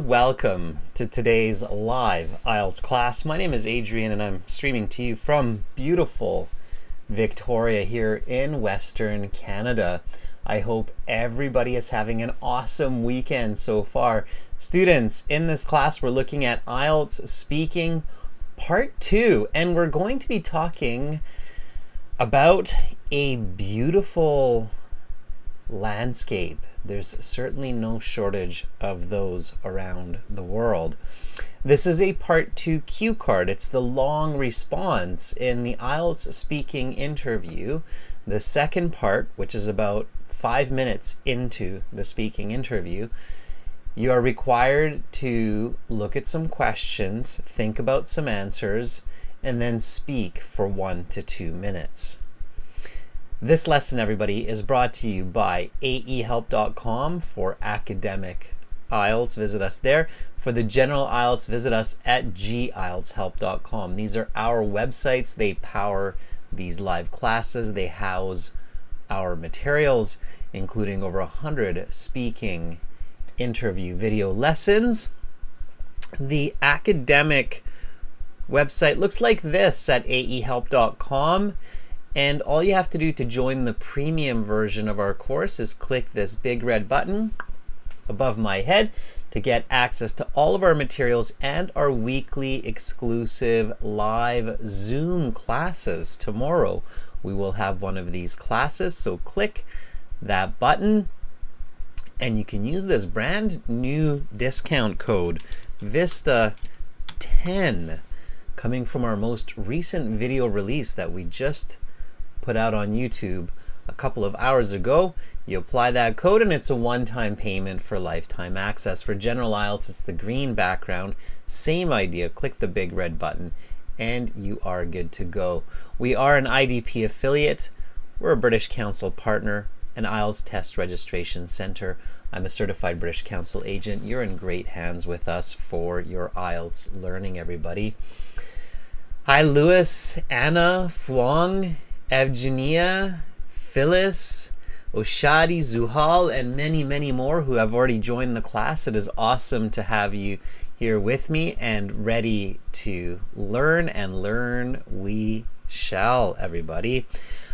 welcome to today's live IELTS class. My name is Adrian and I'm streaming to you from beautiful Victoria here in Western Canada. I hope everybody is having an awesome weekend so far. Students, in this class we're looking at IELTS Speaking Part 2, and we're going to be talking about a beautiful landscape. There's certainly no shortage of those around the world. This is a Part 2 cue card. It's the long response in the IELTS speaking interview. The second part, which is about 5 minutes into the speaking interview, you are required to look at some questions, think about some answers, and then speak for 1 to 2 minutes. This lesson, everybody, is brought to you by aehelp.com for academic IELTS. Visit us there. For the general IELTS, visit us at gieltshelp.com. These are our websites. They power these live classes. They house our materials, including over 100 speaking interview video lessons. The academic website looks like this at aehelp.com. And all you have to do to join the premium version of our course is click this big red button above my head to get access to all of our materials and our weekly exclusive live Zoom classes. Tomorrow we will have one of these classes, so click that button and you can use this brand new discount code VISTA10 coming from our most recent video release that we just put out on YouTube a couple of hours ago. You apply that code and it's a one-time payment for lifetime access. For general IELTS, it's the green background. Same idea. Click the big red button and you are good to go. We are an IDP affiliate. We're a British Council partner, an IELTS test registration center. I'm a certified British Council agent. You're in great hands with us for your IELTS learning, everybody. Hi, Lewis, Anna, Fuang, Evgenia, Phyllis, Oshadi, Zuhal, and many, many more who have already joined the class. It is awesome to have you here with me and ready to learn, and learn we shall, everybody.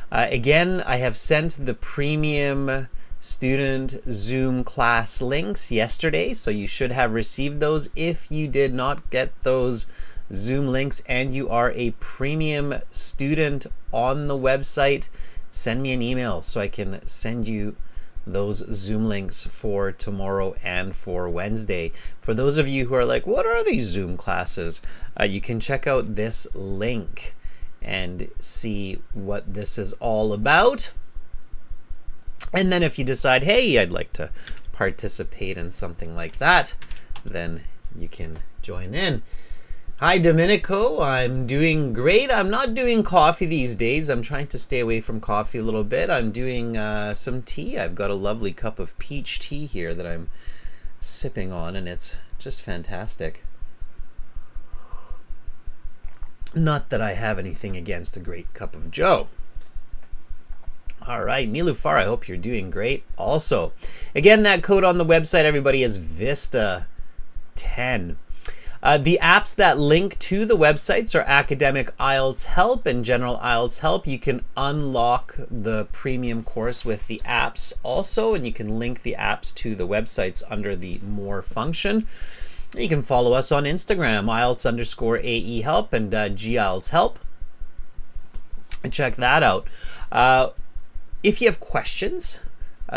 Again, I have sent the premium student Zoom class links yesterday, so you should have received those. If you did not get those Zoom links and you are a premium student on the website, send me an email so I can send you those Zoom links for tomorrow and for Wednesday. For those of you who are like, what are these Zoom classes? You can check out this link and see what this is all about. And then if you decide, hey, I'd like to participate in something like that, then you can join in. Hi, Domenico. I'm doing great. I'm not doing coffee these days. I'm trying to stay away from coffee a little bit. I'm doing some tea. I've got a lovely cup of peach tea here that I'm sipping on, and it's just fantastic. Not that I have anything against a great cup of joe. All right, Nilufar, I hope you're doing great also. Again, that code on the website, everybody, is VISTA10. The apps that link to the websites are Academic IELTS Help and General IELTS Help. You can unlock the premium course with the apps also, and you can link the apps to the websites under the More function. You can follow us on Instagram, IELTS_AE Help and GIELTS Help. And check that out. If you have questions,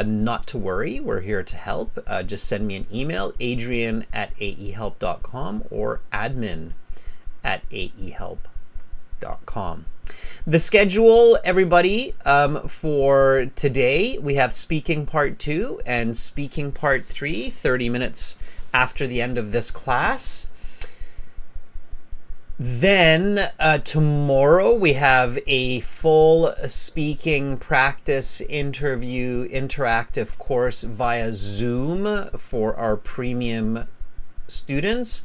not to worry, we're here to help. Just send me an email, adrian@aehelp.com or admin@aehelp.com. The schedule, everybody, for today, we have speaking part 2 and speaking part 3, 30 minutes after the end of this class. Then tomorrow we have a full speaking practice interview interactive course via Zoom for our premium students.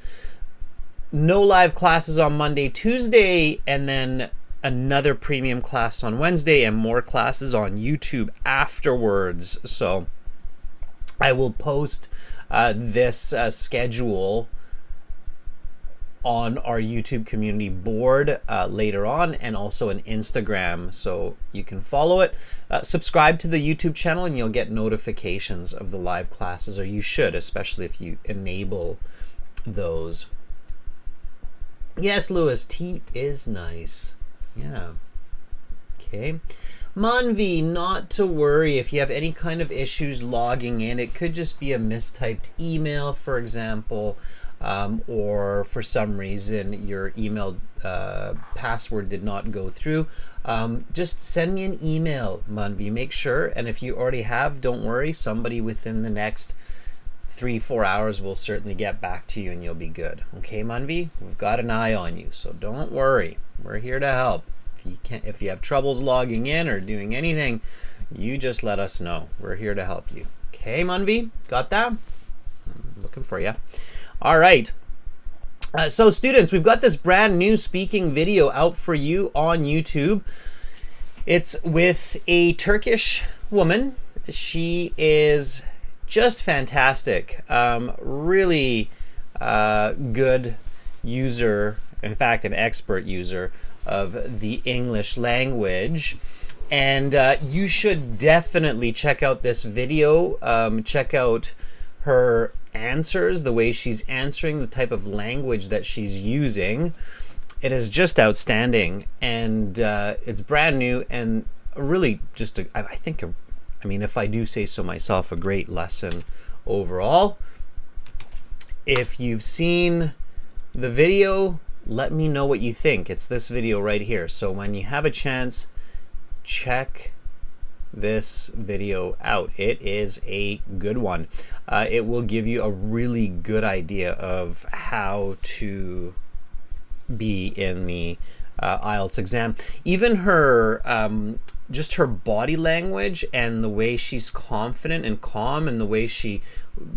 No live classes on Monday, Tuesday, and then another premium class on Wednesday and more classes on YouTube afterwards. So I will post this schedule on our YouTube community board later on, and also an Instagram, so you can follow it. Subscribe to the YouTube channel and you'll get notifications of the live classes, or you should, especially if you enable those. Yes, Lewis, tea is nice. Yeah. Okay. Manvi, not to worry if you have any kind of issues logging in. It could just be a mistyped email, for example, or for some reason your email password did not go through. Just send me an email, Manvi. Make sure, and if you already have, don't worry. Somebody within the next 3-4 hours will certainly get back to you and you'll be good. Okay, Manvi? We've got an eye on you, so don't worry. We're here to help. If you have troubles logging in or doing anything, you just let us know. We're here to help you. Okay, Manvi? Got that? I'm looking for you. All right. So students, we've got this brand new speaking video out for you on YouTube. It's with a Turkish woman. She is just fantastic. Really good user, in fact, an expert user of the English language. And you should definitely check out this video. Check out her answers, the way she's answering, the type of language that she's using. It is just outstanding, and it's brand new and really just I mean, if I do say so myself, a great lesson overall. If you've seen the video, let me know what you think. It's this video right here. So when you have a chance, check this video out. It is a good one. It will give you a really good idea of how to be in the IELTS exam. Even her just her body language and the way she's confident and calm, and the way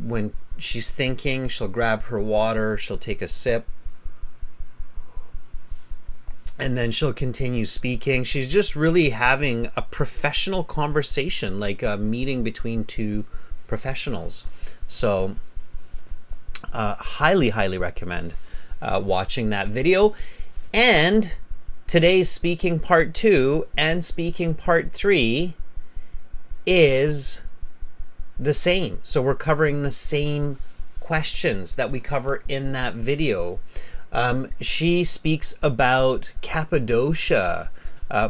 when she's thinking, she'll grab her water, she'll take a sip, and then she'll continue speaking. She's just really having a professional conversation, like a meeting between two professionals. So highly recommend watching that video. And today's speaking part 2 and speaking part 3 is the same. So we're covering the same questions that we cover in that video. She speaks about Cappadocia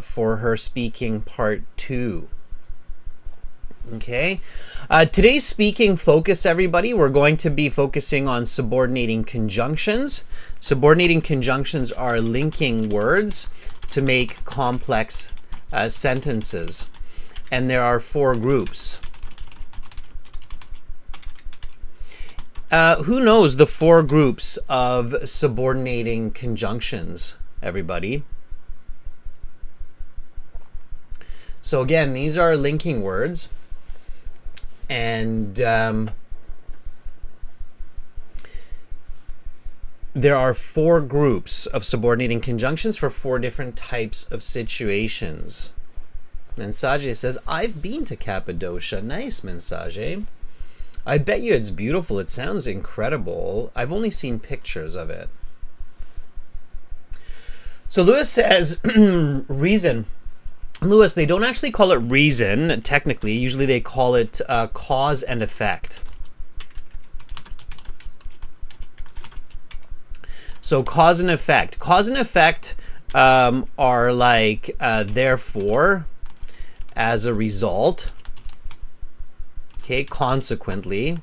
for her speaking part 2. Okay. Today's speaking focus, everybody, we're going to be focusing on subordinating conjunctions. Subordinating conjunctions are linking words to make complex sentences. And there are 4 groups. Who knows the 4 groups of subordinating conjunctions, everybody? So again, these are linking words. And there are 4 groups of subordinating conjunctions for 4 different types of situations. Mensage says, I've been to Cappadocia. Nice, Mensage. I bet you it's beautiful. It sounds incredible. I've only seen pictures of it. So Lewis says, reason. Lewis, they don't actually call it reason, technically. Usually they call it cause and effect. So cause and effect. Cause and effect are like therefore, as a result, okay, consequently.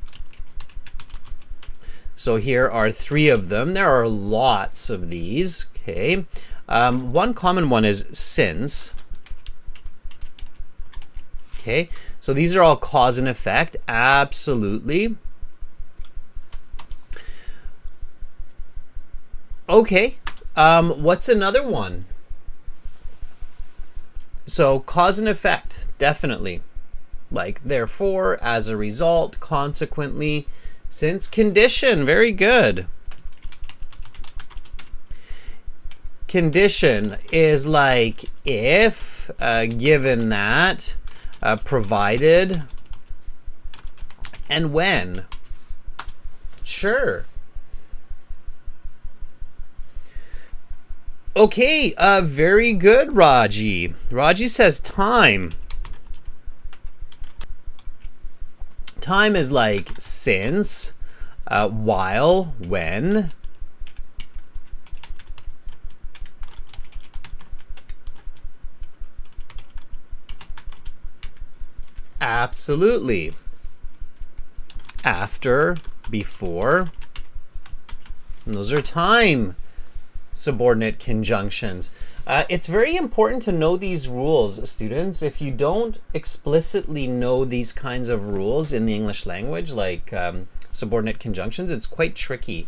So here are 3 of them. There are lots of these, okay. One common one is since. Okay, so these are all cause and effect, absolutely. Okay, what's another one? So cause and effect, definitely. Like therefore, as a result, consequently, since, condition, very good. Condition is like if, given that, provided, and when. Sure. Okay, very good, Raji. Raji says time. Time is like since, while, when. Absolutely. After, before. And those are time subordinate conjunctions. It's very important to know these rules, students. If you don't explicitly know these kinds of rules in the English language, like subordinate conjunctions, it's quite tricky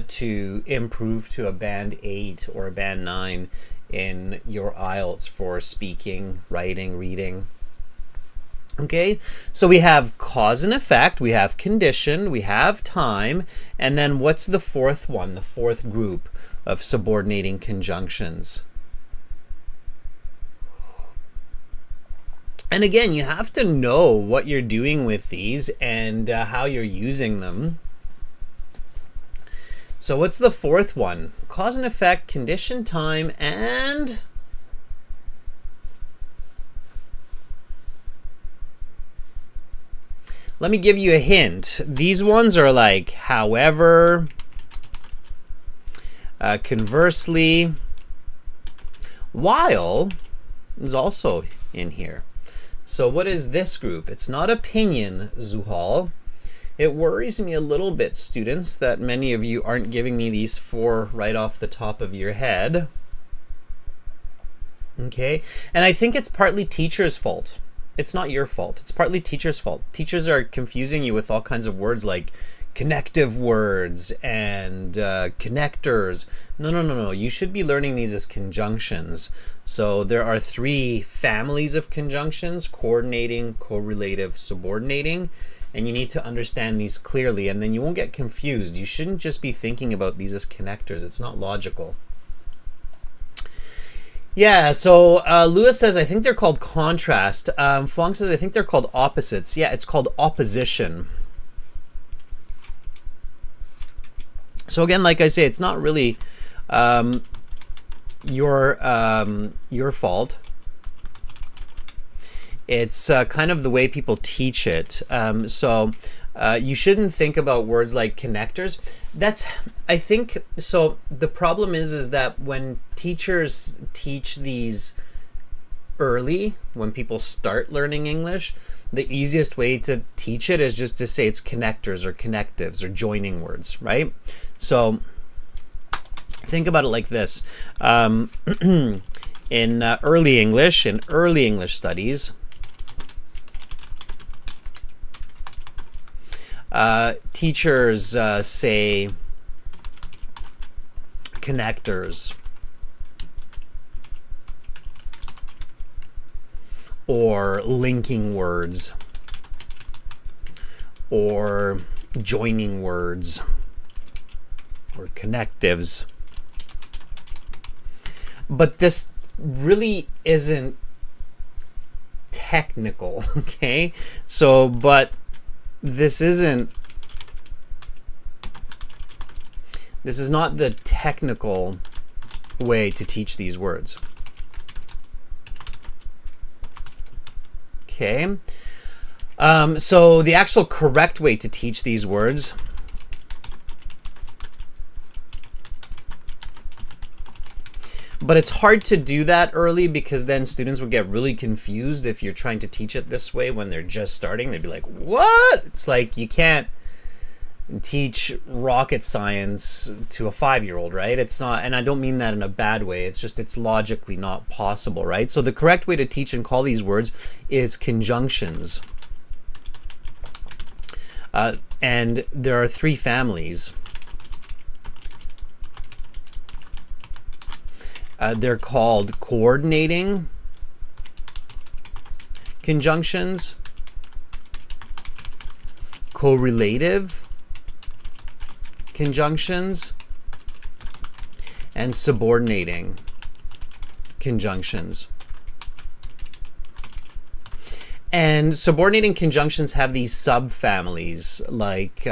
to improve to a band 8 or a band 9 in your IELTS for speaking, writing, reading. Okay, so we have cause and effect, we have condition, we have time, and then what's the fourth one, the fourth group of subordinating conjunctions? And again, you have to know what you're doing with these and how you're using them. So what's the fourth one? Cause and effect, condition, time, and let me give you a hint. These ones are like however, conversely, while is also in here. So what is this group? It's not opinion, Zuhal. It worries me a little bit, students, that many of you aren't giving me these 4 right off the top of your head. Okay, and I think it's partly teachers' fault. It's not your fault. It's partly teachers' fault. Teachers are confusing you with all kinds of words like connective words and connectors. No. You should be learning these as conjunctions. So there are 3 families of conjunctions: coordinating, correlative, subordinating. And you need to understand these clearly, and then you won't get confused. You shouldn't just be thinking about these as connectors. It's not logical. Yeah, so Lewis says, I think they're called contrast. Fong says, I think they're called opposites. Yeah, it's called opposition. So again, like I say, it's not really your fault. It's kind of the way people teach it. So you shouldn't think about words like connectors. I think, so the problem is that when teachers teach these early, when people start learning English, the easiest way to teach it is just to say it's connectors or connectives or joining words, right? So think about it like this. In early English studies, teachers say connectors or linking words or joining words or connectives. But this really isn't technical, okay? So, but this is not the technical way to teach these words. Okay. So the actual correct way to teach these words but it's hard to do that early because then students would get really confused if you're trying to teach it this way when they're just starting. They'd be like, what? It's like you can't teach rocket science to a 5-year-old, right? It's not, and I don't mean that in a bad way. It's just, it's logically not possible, right? So the correct way to teach and call these words is conjunctions. And there are 3 families. They're called coordinating conjunctions, correlative conjunctions, and subordinating conjunctions. And subordinating conjunctions have these subfamilies like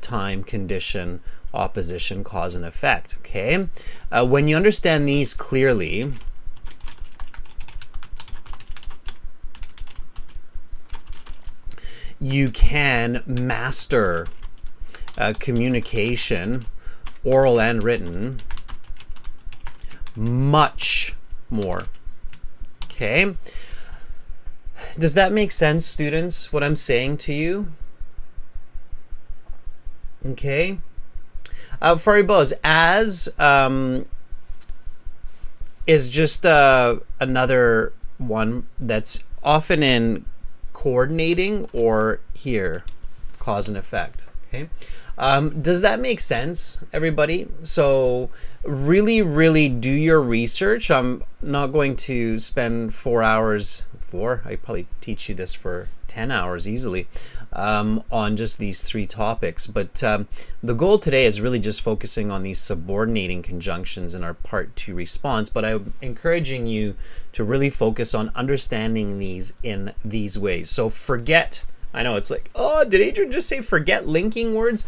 time, condition, opposition, cause, and effect. Okay, when you understand these clearly, you can master communication, oral and written, much more. Okay, does that make sense, students, what I'm saying to you? Okay, Furry Buzz, as is just another one that's often in coordinating or here, cause and effect. Okay, does that make sense, everybody? So really do your research. I'm not going to spend 4 hours, I probably teach you this for 10 hours easily, on just these 3 topics. But the goal today is really just focusing on these subordinating conjunctions in our part 2 response. But I'm encouraging you to really focus on understanding these in these ways. So forget, I know it's like, oh, did Adrian just say forget linking words?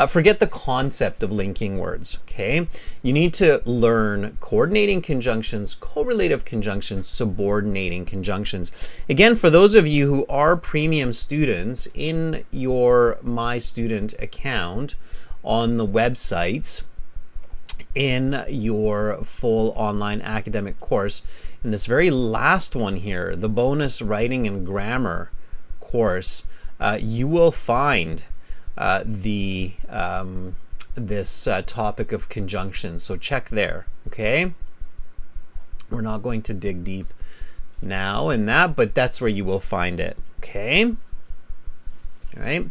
Forget the concept of linking words, okay? You need to learn coordinating conjunctions, correlative conjunctions, subordinating conjunctions. Again, for those of you who are premium students, in your My Student account on the websites, in your full online academic course, in this very last one here, the bonus writing and grammar course, you will find this topic of conjunction. So check there, okay? We're not going to dig deep now in that, but that's where you will find it, okay? All right.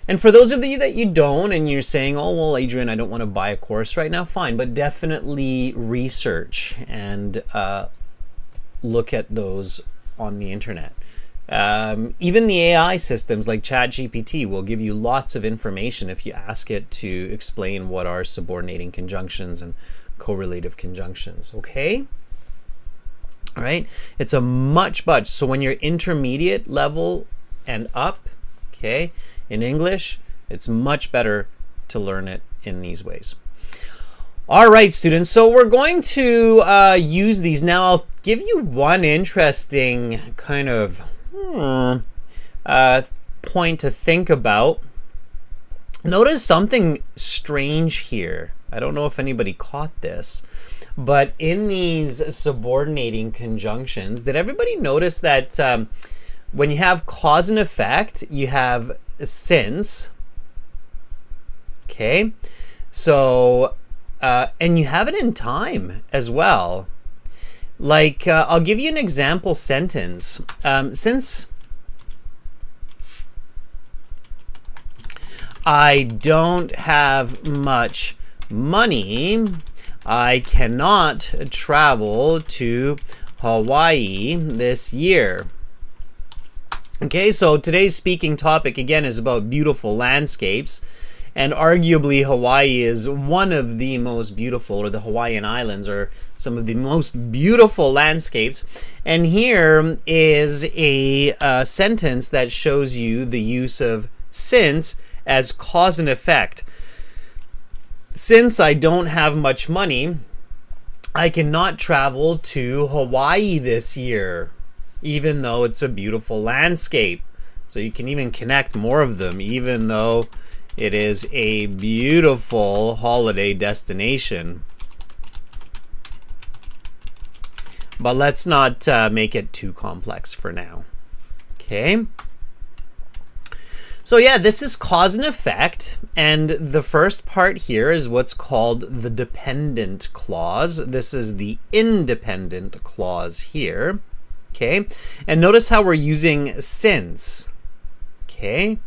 And for those of you that you don't, and you're saying, oh, well, Adrian, I don't want to buy a course right now, fine, but definitely research and look at those on the internet. Even the AI systems like ChatGPT will give you lots of information if you ask it to explain what are subordinating conjunctions and correlative conjunctions, okay? All right, it's a much. So when you're intermediate level and up, okay, in English, it's much better to learn it in these ways. All right, students, so we're going to use these. Now I'll give you one interesting kind of point to think about. Notice something strange here. I don't know if anybody caught this, but in these subordinating conjunctions, did everybody notice that when you have cause and effect, you have since, okay? So, and you have it in time as well. Like, I'll give you an example sentence. Since I don't have much money, I cannot travel to Hawaii this year. Okay, so today's speaking topic again is about beautiful landscapes. And arguably Hawaii is one of the most beautiful, or the Hawaiian Islands are some of the most beautiful landscapes. And here is a sentence that shows you the use of since as cause and effect. Since I don't have much money, I cannot travel to Hawaii this year, even though it's a beautiful landscape. So you can even connect more of them, even though it is a beautiful holiday destination. But let's not make it too complex for now. Okay. So yeah, this is cause and effect. And the first part here is what's called the dependent clause. This is the independent clause here. Okay. And notice how we're using since. Okay.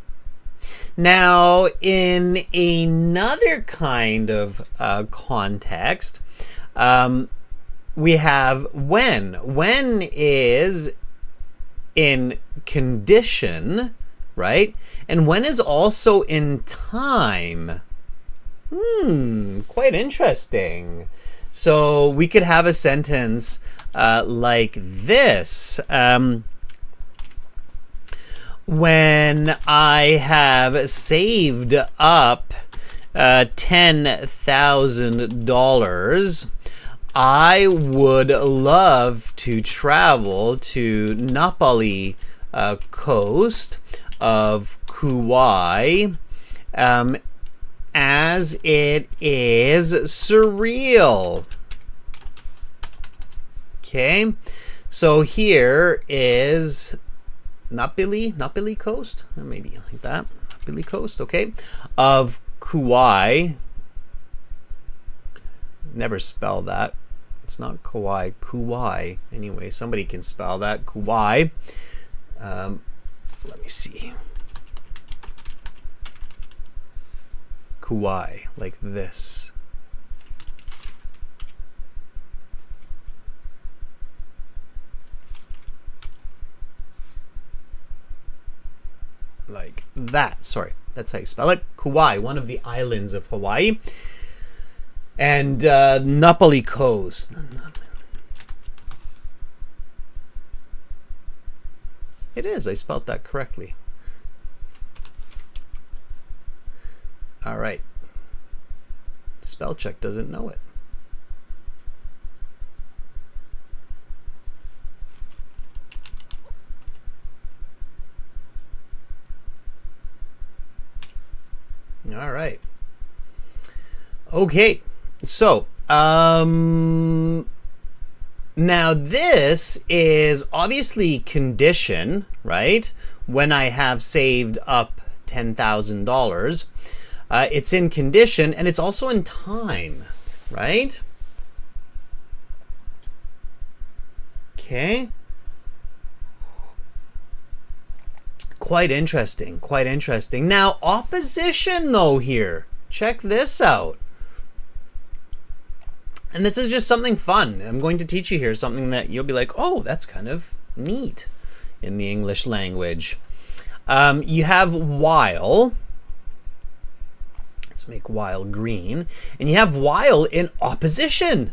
Now, in another kind of context, we have when. When is in condition, right? And when is also in time. Quite interesting. So we could have a sentence like this. when I have saved up $10,000, I would love to travel to Napali coast of Kauai, as it is surreal. Okay, so here is Napali coast, or maybe like that, Napali coast, okay, of Kauai. Never spell that. It's not Kauai, Kauai. Anyway, somebody can spell that, Kauai. Let me see. Kauai, like this. Like that. Sorry, that's how you spell it. Kauai, one of the islands of Hawaii. And Napali coast. It is. I spelled that correctly. All right. Spell check doesn't know it. All right. Okay. So, now this is obviously condition, right? When I have saved up $10,000, it's in condition, and it's also in time, right? Okay. Quite interesting, quite interesting. Now, opposition though here. Check this out. And this is just something fun. I'm going to teach you here something that you'll be like, oh, that's kind of neat in the English language. You have while. Let's make while green. And you have while in opposition.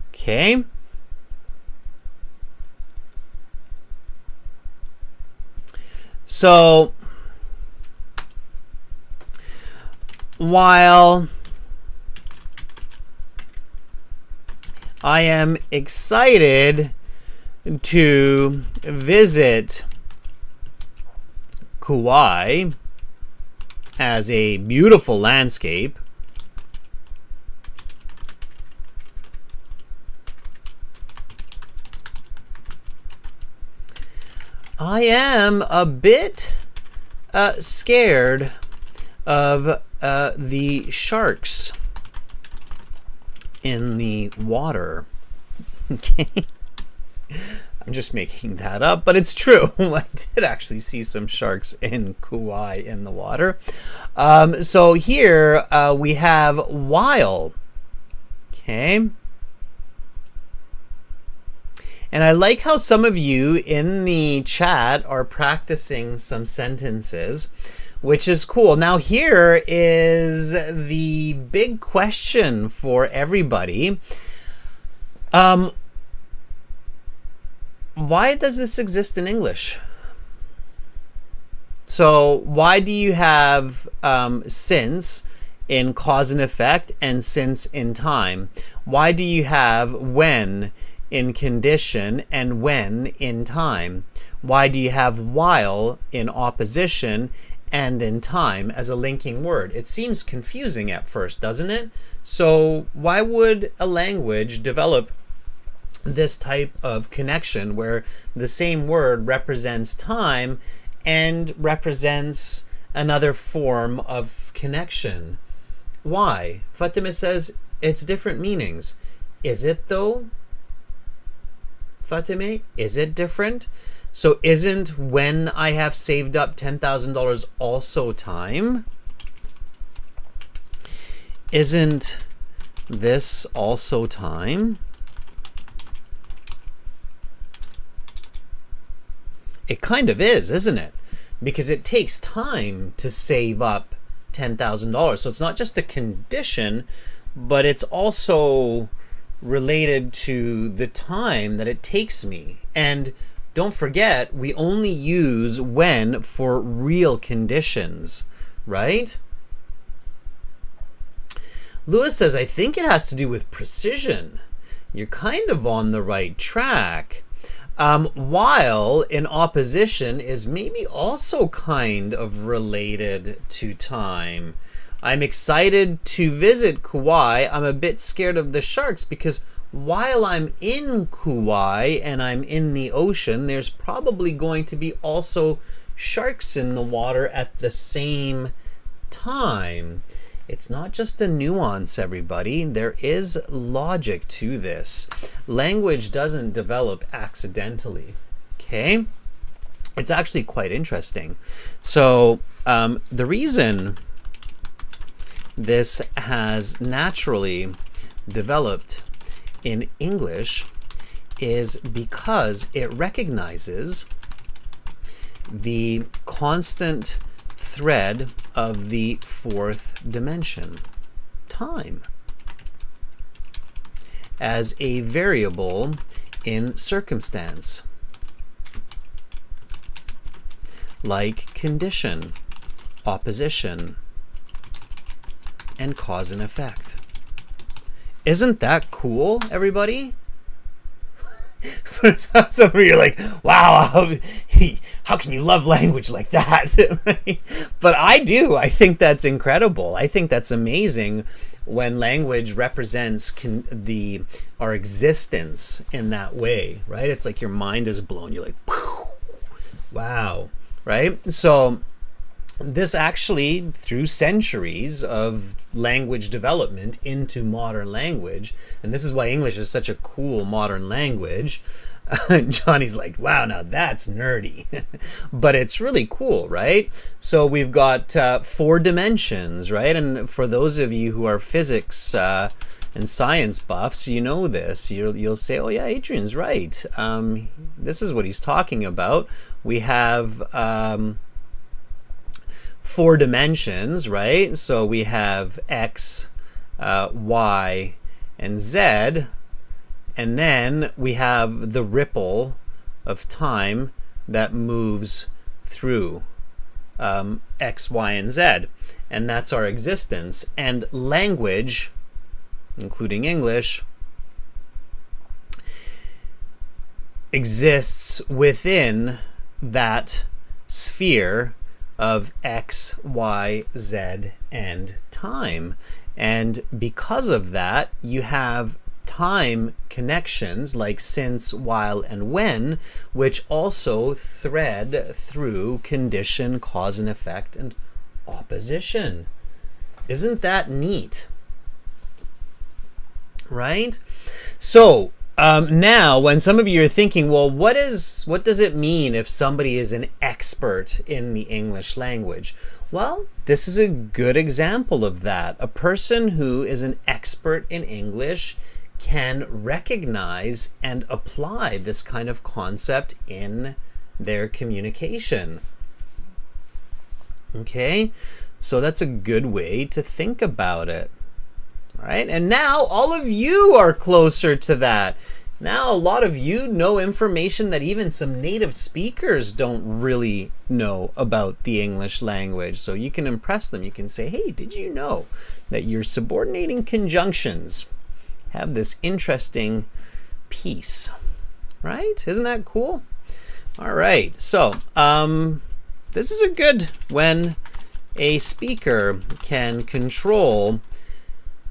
Okay. So, while I am excited to visit Kauai as a beautiful landscape, I am a bit scared of the sharks in the water. Okay. I'm just making that up, but it's true. I did actually see some sharks in Kauai in the water. So here we have while. Okay. And I like how some of you in the chat are practicing some sentences, which is cool. Now here is the big question for everybody. Why does this exist in English? So why do you have since in cause and effect and since in time? Why do you have when in condition and when in time? Why do you have while in opposition and in time as a linking word? It seems confusing at first, doesn't it? So why would a language develop this type of connection where the same word represents time and represents another form of connection? Why? Fatima says it's different meanings. Is it though? Fatima, is it different? So isn't when I have saved up $10,000 also time? Isn't this also time? It kind of is, isn't it? Because it takes time to save up $10,000. So it's not just a condition, but it's also related to the time that it takes me. And don't forget, we only use when for real conditions, right? Lewis says, I think it has to do with precision. You're kind of on the right track. While in opposition is maybe also kind of related to time. I'm excited to visit Kauai. I'm a bit scared of the sharks because while I'm in Kauai and I'm in the ocean, there's probably going to be also sharks in the water at the same time. It's not just a nuance, everybody. There is logic to this. Language doesn't develop accidentally, okay? It's actually quite interesting. So the reason this has naturally developed in English is because it recognizes the constant thread of the fourth dimension, time, as a variable in circumstance, like condition, opposition, and cause and effect. Isn't that cool, everybody? Some of you are like, wow, how can you love language like that? But I do. I think that's incredible. I think that's amazing when language represents our existence in that way, right? It's like your mind is blown. You're like, wow, right? So this actually, through centuries of language development into modern language, and this is why English is such a cool modern language. Johnny's like, wow, now that's nerdy. But it's really cool, right? So we've got 4 dimensions, right? And for those of you who are physics and science buffs, you know this. You'll say, oh yeah, Adrian's right. This is what he's talking about. We have 4 dimensions, right? So we have X, Y, and Z, and then we have the ripple of time that moves through X, Y, and Z, and that's our existence. And language, including English, exists within that sphere of X, Y, Z, and time. And because of that, you have time connections like since, while, and when, which also thread through condition, cause and effect, and opposition. Isn't that neat? Right? So now, when some of you are thinking, well, what does it mean if somebody is an expert in the English language? Well, this is a good example of that. A person who is an expert in English can recognize and apply this kind of concept in their communication. Okay, so that's a good way to think about it. All right, and now all of you are closer to that. Now a lot of you know information that even some native speakers don't really know about the English language. So you can impress them. You can say, hey, did you know that your subordinating conjunctions have this interesting piece? Right? Isn't that cool? All right, so this is a good when a speaker can control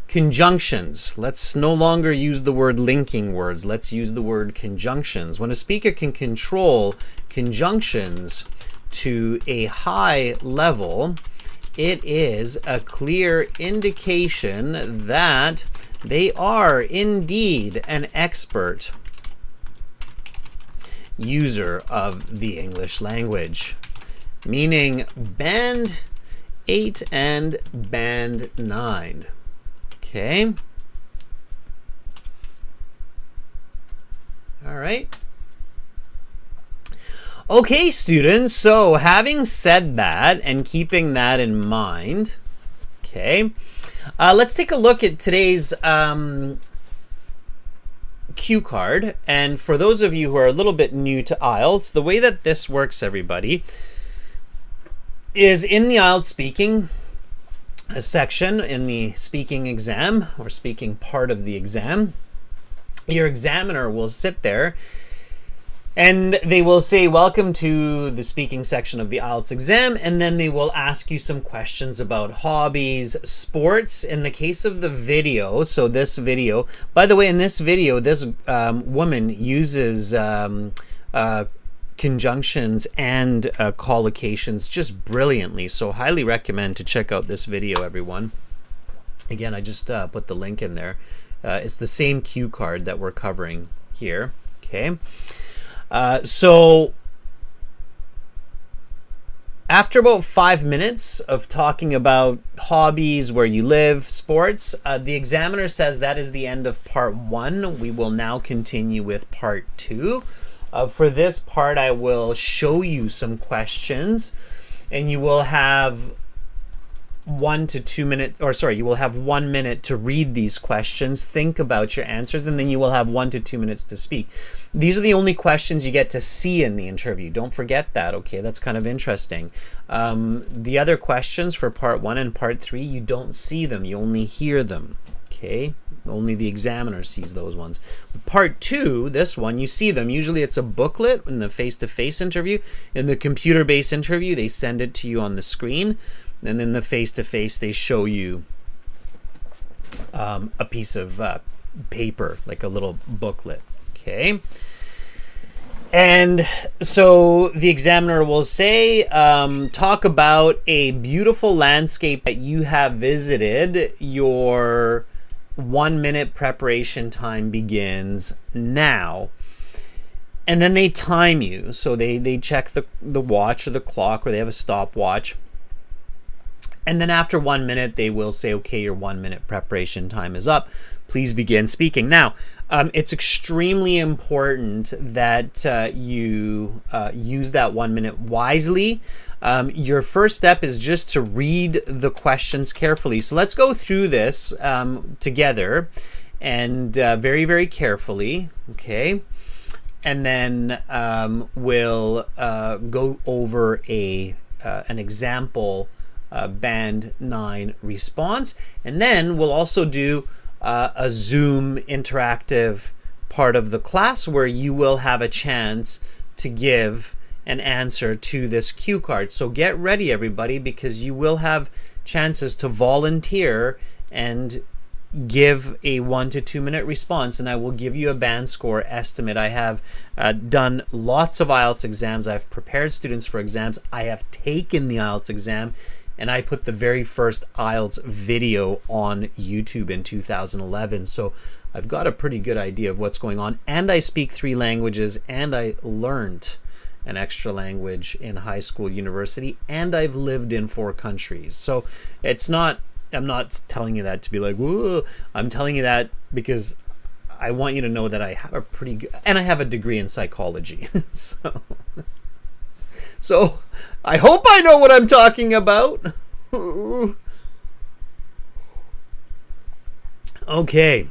conjunctions. Let's no longer use the word linking words. Let's use the word conjunctions. When a speaker can control conjunctions to a high level, it is a clear indication that they are indeed an expert user of the English language. Meaning band 8 and band 9. Okay. All right. Okay, students, so having said that and keeping that in mind, okay, let's take a look at today's cue card. And for those of you who are a little bit new to IELTS, the way that this works, everybody, is in the IELTS speaking section, in the speaking exam or speaking part of the exam, your examiner will sit there and they will say, welcome to the speaking section of the IELTS exam, and then they will ask you some questions about hobbies, sports. In the case of the video, so this video, by the way, in this video, this woman uses conjunctions and collocations just brilliantly, so highly recommend to check out this video, everyone. Again, I just put the link in there. It's the same cue card that we're covering here. Okay. So after about 5 minutes of talking about hobbies, where you live, sports, the examiner says that is the end of part 1. We will now continue with part 2. For this part, I will show you some questions, and you will have 1 to 2 minutes, or sorry, you will have 1 minute to read these questions, think about your answers, and then you will have 1 to 2 minutes to speak. These are the only questions you get to see in the interview. Don't forget that, okay? That's kind of interesting. The other questions for part 1 and part 3, you don't see them, you only hear them, okay? Only the examiner sees those ones. Part 2, this one, you see them. Usually it's a booklet in the face-to-face interview. In the computer-based interview, they send it to you on the screen. And then the face-to-face, they show you a piece of paper, like a little booklet, okay? And so the examiner will say, talk about a beautiful landscape that you have visited. Your 1 minute preparation time begins now. And then they time you. So they check the watch or the clock, or they have a stopwatch. And then after 1 minute, they will say, okay, your 1 minute preparation time is up. Please begin speaking. Now, it's extremely important that you use that 1 minute wisely. Your first step is just to read the questions carefully. So let's go through this together, and very, very carefully, okay? And then we'll go over an example band 9 response, and then we'll also do a Zoom interactive part of the class where you will have a chance to give an answer to this cue card. So get ready, everybody, because you will have chances to volunteer and give a 1 to 2 minute response, and I will give you a band score estimate. I have done lots of IELTS exams. I've prepared students for exams. I have taken the IELTS exam, and I put the very first IELTS video on YouTube in 2011. So I've got a pretty good idea of what's going on. And I speak 3 languages, and I learned an extra language in high school, university, and I've lived in 4 countries. So it's not, I'm not telling you that to be like, whoa. I'm telling you that because I want you to know that I have a pretty good, and I have a degree in psychology. So I hope I know what I'm talking about. Okay.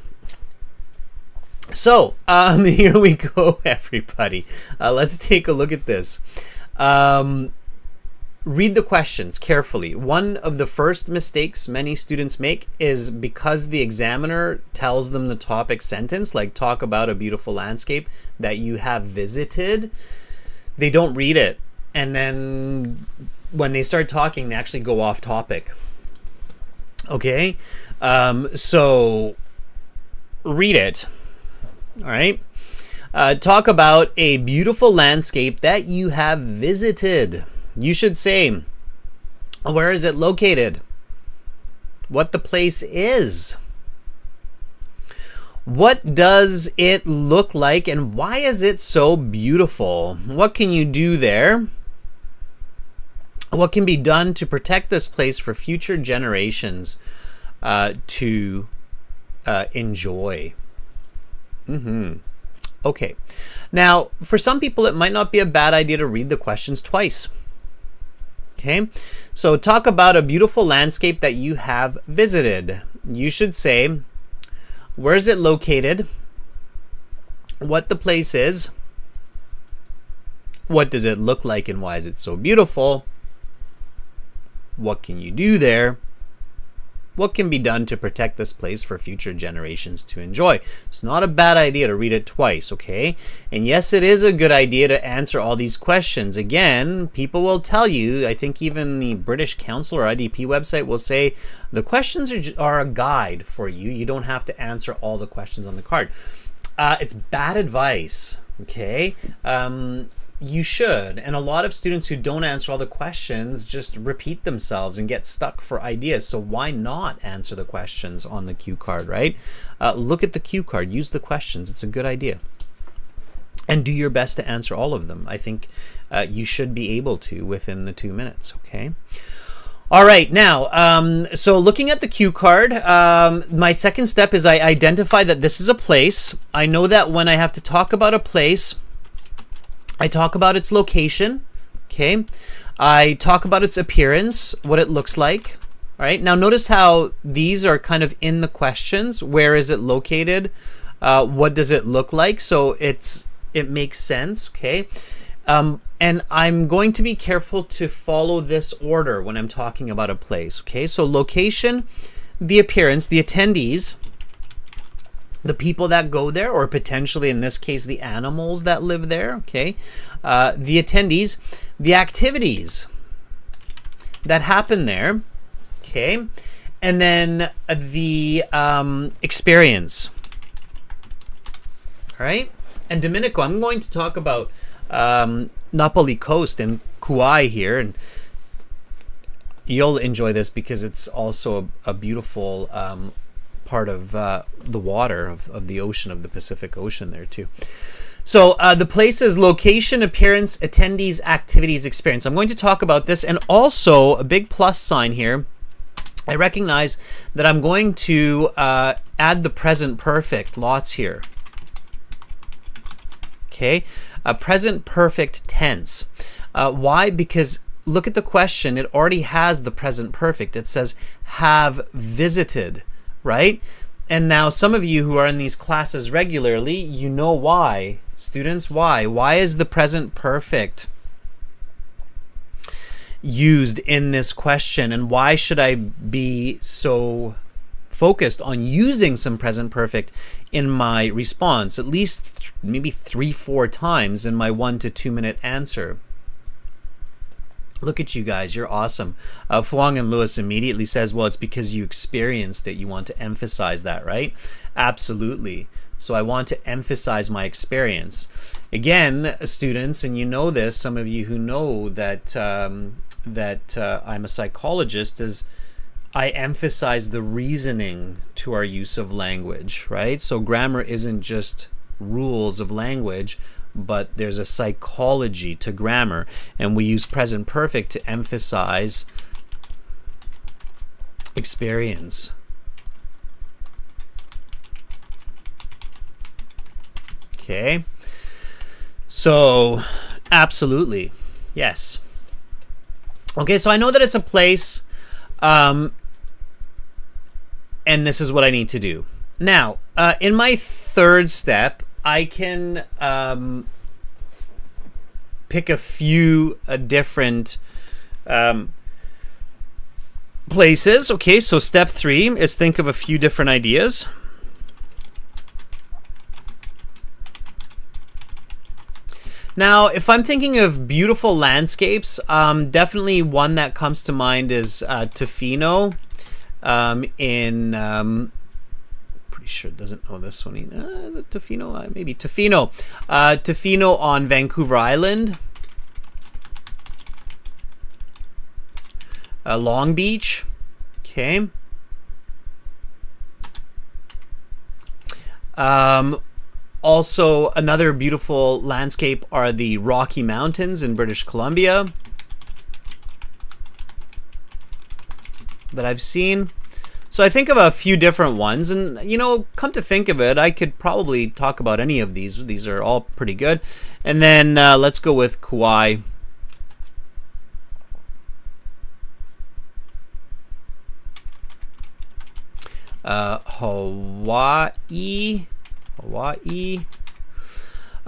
So here we go, everybody. Let's take a look at this. Read the questions carefully. One of the first mistakes many students make is because the examiner tells them the topic sentence, like talk about a beautiful landscape that you have visited, they don't read it. And then when they start talking, they actually go off topic. Okay? So read it. All right? Talk about a beautiful landscape that you have visited. You should say, where is it located? What the place is? What does it look like, and why is it so beautiful? What can you do there? What can be done to protect this place for future generations to enjoy? Okay. Now, for some people, it might not be a bad idea to read the questions twice. Okay. So talk about a beautiful landscape that you have visited. You should say, where is it located? what the place is, what does it look like, and why is it so beautiful, what can you do there, what can be done to protect this place for future generations to enjoy. It's not a bad idea to read it twice, okay? And yes, it is a good idea to answer all these questions. Again, people will tell you, I think even the British Council or IDP website will say the questions are a guide for you. You don't have to answer all the questions on the card. It's bad advice, okay? You should. And a lot of students who don't answer all the questions just repeat themselves and get stuck for ideas. So why not answer the questions on the cue card, right? Look at the cue card. Use the questions. It's a good idea. And do your best to answer all of them. I think you should be able to within the 2 minutes, okay? All right, now, so looking at the cue card, my second step is I identify that this is a place. I know that when I have to talk about a place, I talk about its location, okay? I talk about its appearance, what it looks like, all right? Now notice how these are kind of in the questions. Where is it located? What does it look like? So it makes sense, okay? And I'm going to be careful to follow this order when I'm talking about a place, okay? So location, the appearance, the attendees, the people that go there, or potentially in this case the animals that live there, okay? The attendees, the activities that happen there, okay? And then the experience, all right? And Domenico, I'm going to talk about Napoli Coast and Kauai here, and you'll enjoy this because it's also a beautiful part of the water of the ocean, of the Pacific Ocean there too. So the place's location, appearance, attendees, activities, experience. I'm going to talk about this, and also a big plus sign here. I recognize that I'm going to add the present perfect lots here. Okay, present perfect tense. Why? Because look at the question. It already has the present perfect. It says have visited, right? And now some of you who are in these classes regularly, you know why. Students, why? Why is the present perfect used in this question? And why should I be so focused on using some present perfect in my response? At least maybe 3-4 times in my 1 to 2 minute answer. Look at you guys, you're awesome. Fuang and Lewis immediately says, well, it's because you experienced it. You want to emphasize that, right? Absolutely. So I want to emphasize my experience. Again, students, and you know this, some of you who know that, I'm a psychologist, is I emphasize the reasoning to our use of language, right? So grammar isn't just rules of language, but there's a psychology to grammar, and we use present perfect to emphasize experience. Okay, so absolutely, yes. Okay, so I know that it's a place, and this is what I need to do. Now, in my third step, I can pick a few different places. Okay, so step 3 is think of a few different ideas. Now, if I'm thinking of beautiful landscapes, definitely one that comes to mind is Tofino in... Sure doesn't know this one either. Is it Tofino? Maybe Tofino. Tofino on Vancouver Island. Long Beach. Okay. Also, another beautiful landscape are the Rocky Mountains in British Columbia that I've seen. So I think of a few different ones, and you know, come to think of it, I could probably talk about any of these. These are all pretty good. And then let's go with Kauai. Hawaii.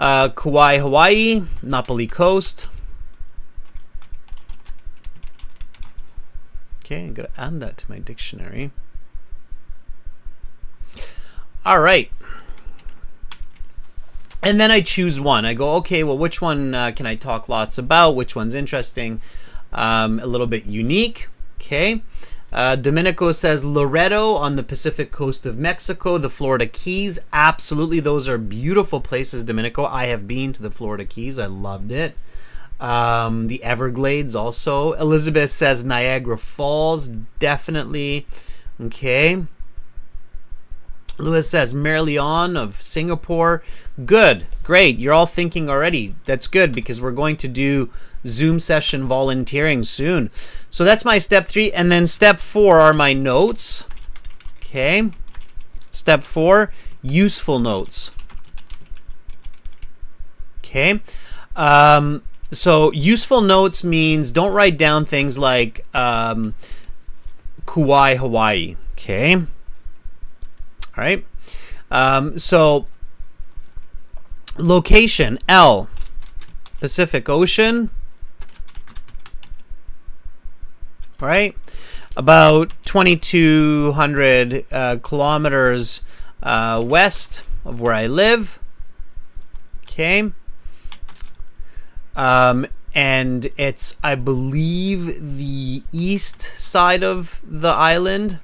Kauai, Hawaii, Napali Coast. Okay, I'm going to add that to my dictionary. All right. And then I choose one. I go, okay, well, which one can I talk lots about? Which one's interesting? A little bit unique. Okay. Domenico says Loreto on the Pacific coast of Mexico, the Florida Keys. Absolutely, those are beautiful places, Domenico. I have been to the Florida Keys. I loved it. The Everglades also. Elizabeth says Niagara Falls, definitely. Okay. Lewis says Merlion of Singapore. Good, great. You're all thinking already. That's good because we're going to do Zoom session volunteering soon. So that's my step 3. And then step 4 are my notes. Okay. Step 4, useful notes. Okay. So useful notes means don't write down things like Kauai, Hawaii. Okay. All right. So location, L, Pacific Ocean. All right. About 2,200 kilometers west of where I live. Okay. And it's, I believe, the east side of the island.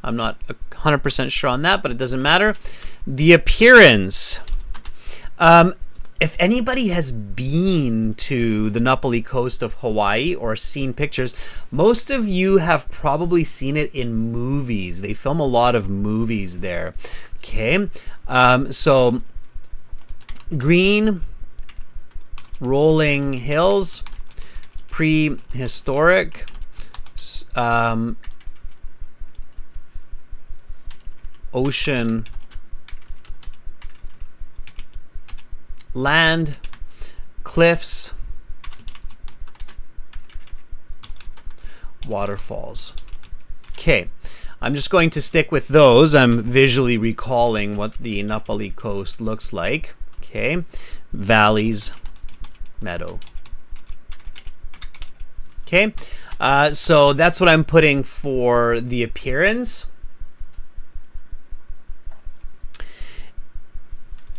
I'm not 100% sure on that, but it doesn't matter. The appearance. If anybody has been to the Napali coast of Hawaii or seen pictures, most of you have probably seen it in movies. They film a lot of movies there. Okay. So green, rolling hills, prehistoric, ocean, land, cliffs, waterfalls. Okay, I'm just going to stick with those. I'm visually recalling what the Napali coast looks like. Okay, valleys, meadow. Okay, so that's what I'm putting for the appearance.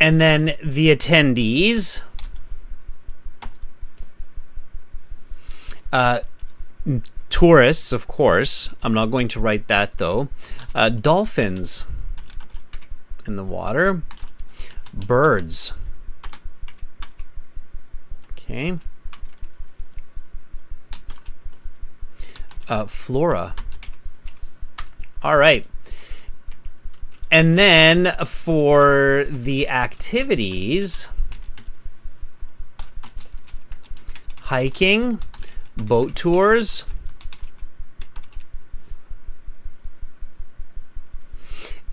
And then the attendees. Tourists, of course. I'm not going to write that though. Dolphins in the water. Birds. Okay. Flora. All right. And then for the activities, hiking, boat tours,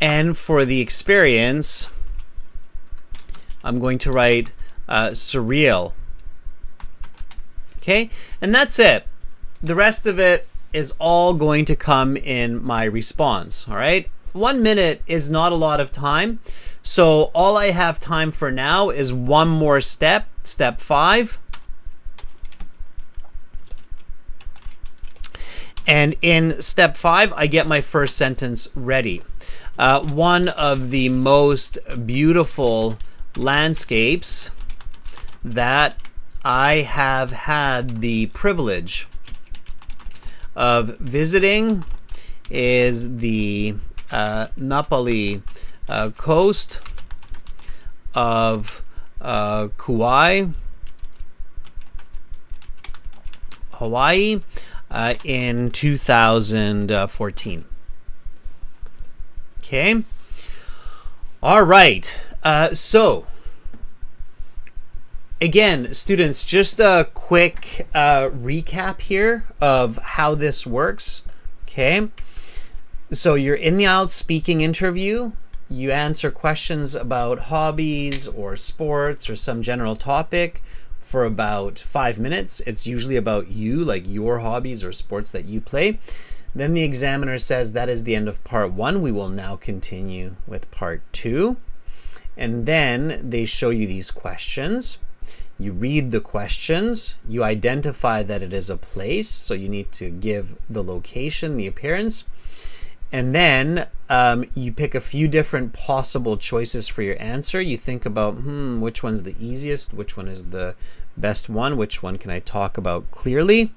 and for the experience, I'm going to write surreal. Okay, and that's it. The rest of it is all going to come in my response, all right? 1 minute is not a lot of time, so all I have time for now is one more step, step 5. And in step 5, I get my first sentence ready. One of the most beautiful landscapes that I have had the privilege of visiting is the Napali coast of Kauai, Hawaii, in 2014. Okay. All right. So again, students, just a quick recap here of how this works. Okay. So you're in the IELTS speaking interview. You answer questions about hobbies or sports or some general topic for about 5 minutes. It's usually about you, like your hobbies or sports that you play. Then the examiner says that is the end of part 1. We will now continue with part 2. And then they show you these questions. You read the questions, you identify that it is a place, so you need to give the location, the appearance, and then you pick a few different possible choices for your answer. You think about, which one's the easiest, which one is the best one, which one can I talk about clearly.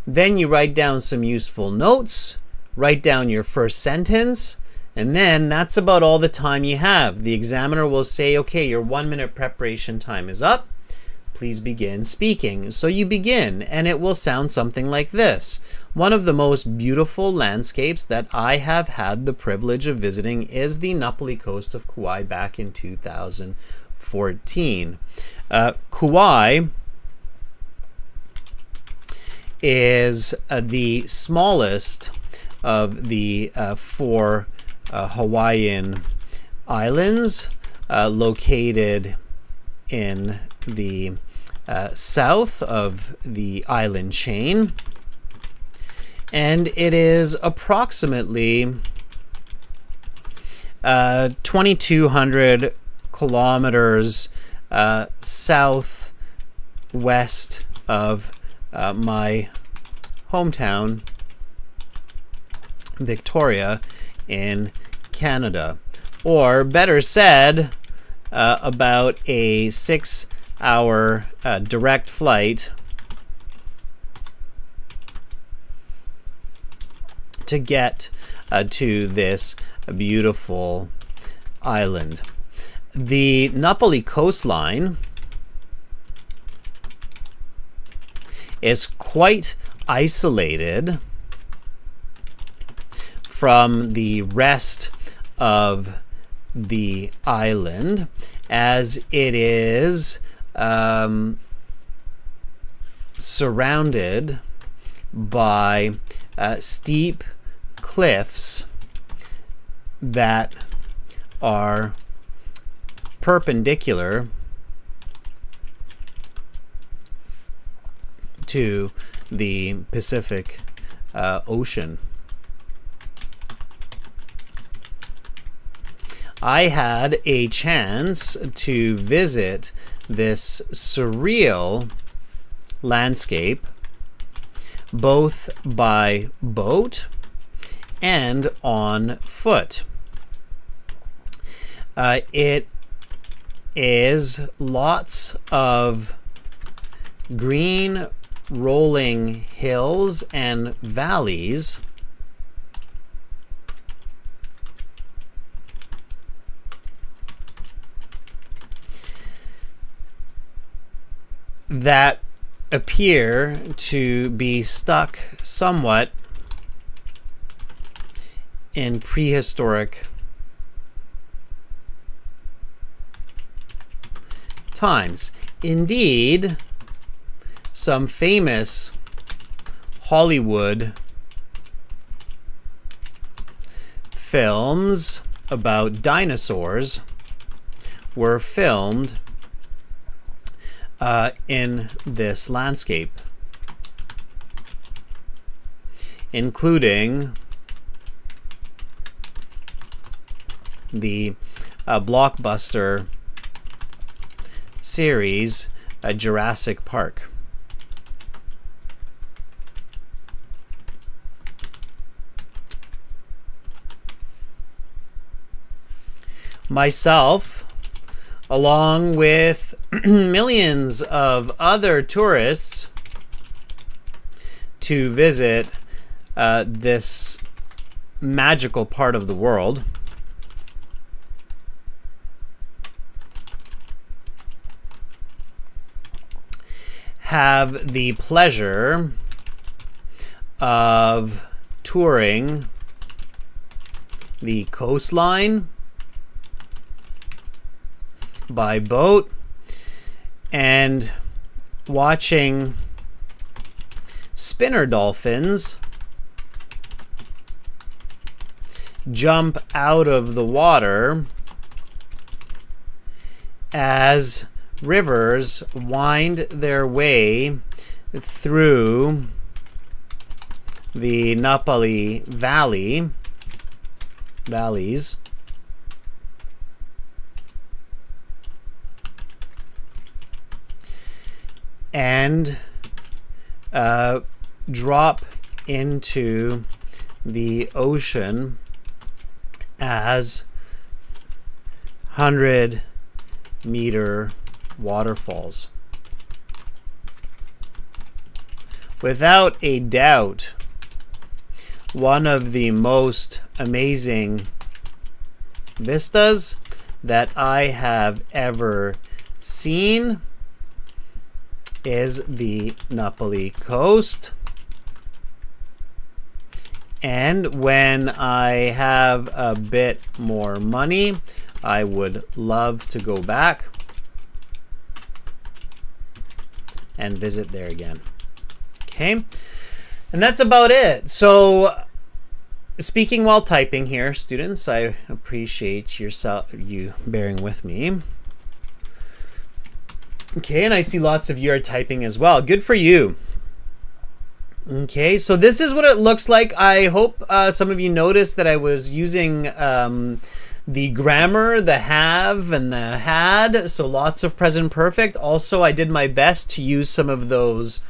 Then you write down some useful notes, write down your first sentence, and then that's about all the time you have. The examiner will say, okay, your 1 minute preparation time is up. Please begin speaking. So you begin, and it will sound something like this. One of the most beautiful landscapes that I have had the privilege of visiting is the Napoli coast of Kauai back in 2014. Kauai is the smallest of the 4 Hawaiian islands, located in the south of the island chain, and it is approximately 2,200 kilometers southwest of my hometown, Victoria, in Canada. Or better said, about a 6-hour direct flight to get to this beautiful island. The Napoli coastline is quite isolated from the rest of the island, as it is surrounded by steep cliffs that are perpendicular to the Pacific Ocean. I had a chance to visit this surreal landscape both by boat and on foot. It is lots of green rolling hills and valleys that appear to be stuck somewhat in prehistoric times. Indeed, some famous Hollywood films about dinosaurs were filmed in this landscape, including the blockbuster series Jurassic Park. Myself, along with millions of other tourists, to visit this magical part of the world, have the pleasure of touring the coastline by boat and watching spinner dolphins jump out of the water as rivers wind their way through the Napoli valleys, and drop into the ocean as 100-meter waterfalls. Without a doubt, one of the most amazing vistas that I have ever seen is the Napoli coast. And when I have a bit more money, I would love to go back and visit there again. Okay, and that's about it. So, speaking while typing here, students, I appreciate you bearing with me. Okay, and I see lots of you are typing as well. Good for you. Okay, so this is what it looks like. I hope some of you noticed that I was using the grammar, the have and the had, so lots of present perfect. Also, I did my best to use some of those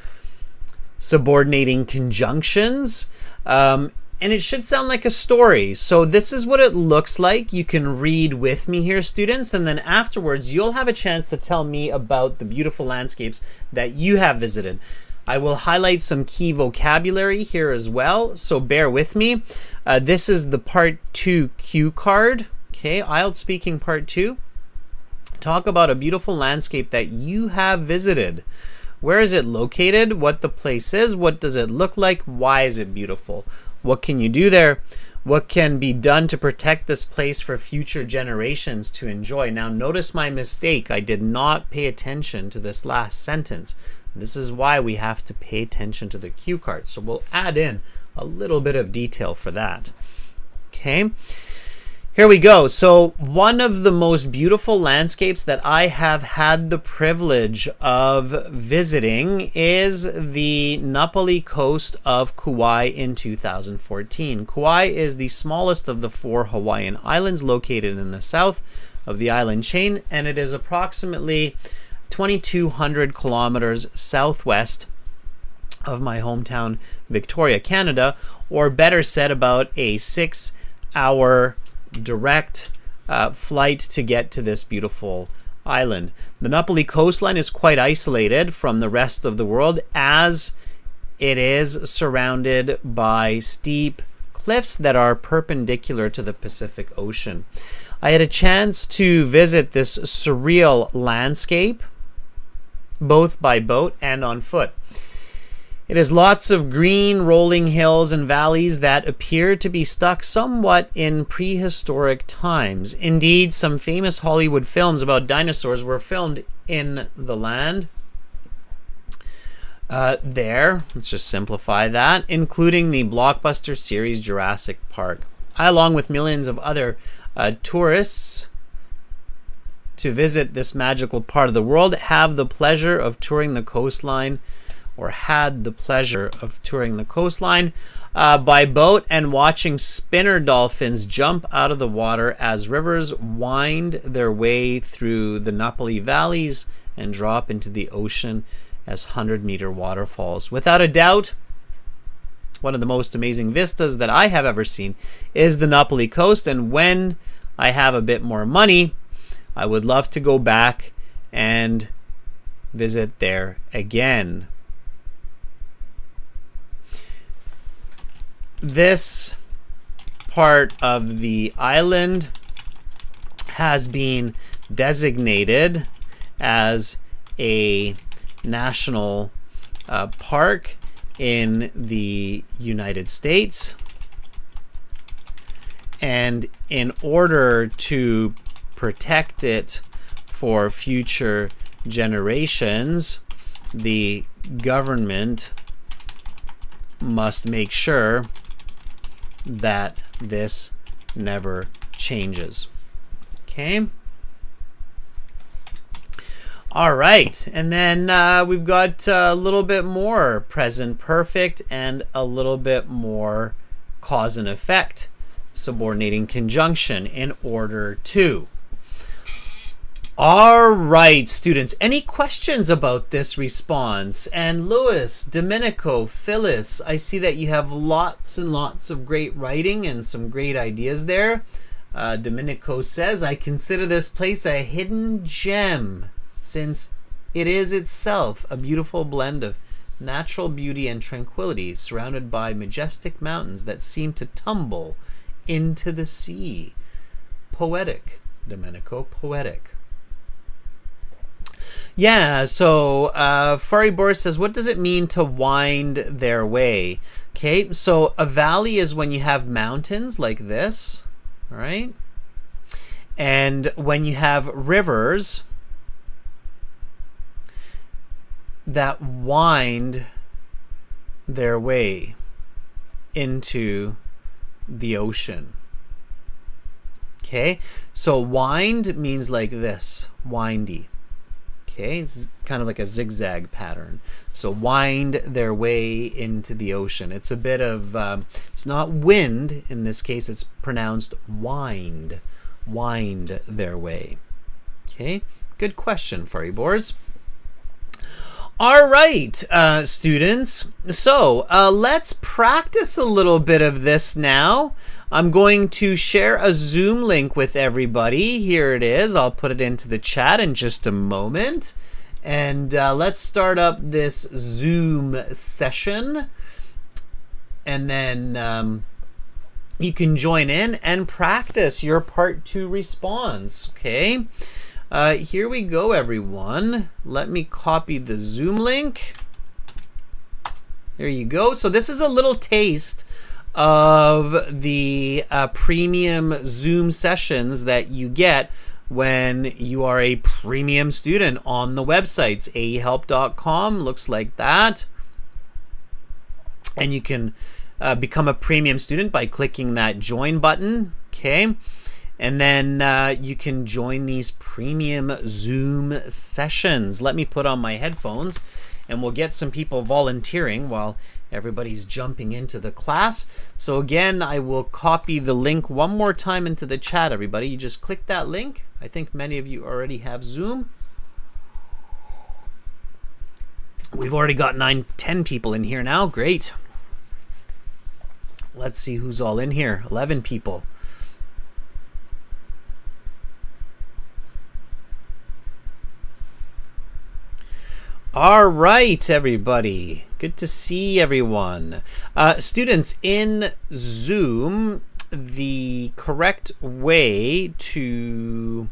subordinating conjunctions. And it should sound like a story. So this is what it looks like. You can read with me here, students, and then afterwards you'll have a chance to tell me about the beautiful landscapes that you have visited. I will highlight some key vocabulary here as well, so bear with me. This is the Part 2 cue card. Okay, IELTS Speaking Part 2. Talk about a beautiful landscape that you have visited. Where is it located? What the place is? What does it look like? Why is it beautiful? What can you do there? What can be done to protect this place for future generations to enjoy? Now, notice my mistake. I did not pay attention to this last sentence. This is why we have to pay attention to the cue card. So we'll add in a little bit of detail for that. Okay. Here we go. So one of the most beautiful landscapes that I have had the privilege of visiting is the Napoli coast of Kauai in 2014. Kauai is the smallest of the 4 Hawaiian islands located in the south of the island chain, and it is approximately 2,200 kilometers southwest of my hometown, Victoria, Canada, or better said, about a 6-hour direct flight to get to this beautiful island. The Napoli coastline is quite isolated from the rest of the world as it is surrounded by steep cliffs that are perpendicular to the Pacific Ocean. I had a chance to visit this surreal landscape both by boat and on foot. It has lots of green rolling hills and valleys that appear to be stuck somewhat in prehistoric times. Indeed, some famous Hollywood films about dinosaurs were filmed in the land. Let's just simplify that, including the blockbuster series Jurassic Park. I, along with millions of other tourists to visit this magical part of the world, have the pleasure of touring the coastline, or had the pleasure of touring the coastline by boat and watching spinner dolphins jump out of the water as rivers wind their way through the Napoli valleys and drop into the ocean as 100-meter waterfalls. Without a doubt, one of the most amazing vistas that I have ever seen is the Napoli coast, and when I have a bit more money, I would love to go back and visit there again. This part of the island has been designated as a national park in the United States, and in order to protect it for future generations, the government must make sure that this never changes. Okay. All right, and then we've got a little bit more present perfect and a little bit more cause and effect subordinating conjunction in order to. All right, students, any questions about this response? And Louis, Domenico, Phyllis, I see that you have lots and lots of great writing and some great ideas there. Domenico says, I consider this place a hidden gem since it is itself a beautiful blend of natural beauty and tranquility, surrounded by majestic mountains that seem to tumble into the sea. Poetic, Domenico, poetic. Yeah, so Fari Boris says, what does it mean to wind their way? Okay, so a valley is when you have mountains like this, all right? And when you have rivers that wind their way into the ocean. Okay, so wind means like this, windy. Okay, it's kind of like a zigzag pattern. So wind their way into the ocean. It's a bit of, it's not wind in this case, it's pronounced wind. Wind their way. Okay, good question, Furry Boars. All right, students. So let's practice a little bit of this now. I'm going to share a Zoom link with everybody. Here it is. I'll put it into the chat in just a moment. And let's start up this Zoom session. And then you can join in and practice your part 2 response. Okay. Here we go, everyone. Let me copy the Zoom link. There you go. So this is a little taste of the premium Zoom sessions that you get when you are a premium student on the websites. aehelp.com looks like that. And you can become a premium student by clicking that join button. Okay. And then you can join these premium Zoom sessions. Let me put on my headphones and we'll get some people volunteering while everybody's jumping into the class. So again, I will copy the link one more time into the chat, everybody. You just click that link. I think many of you already have Zoom. We've already got 10 people in here now. Great. Let's see who's all in here. 11 people. All right, everybody. Good to see everyone. Students, in Zoom, the correct way to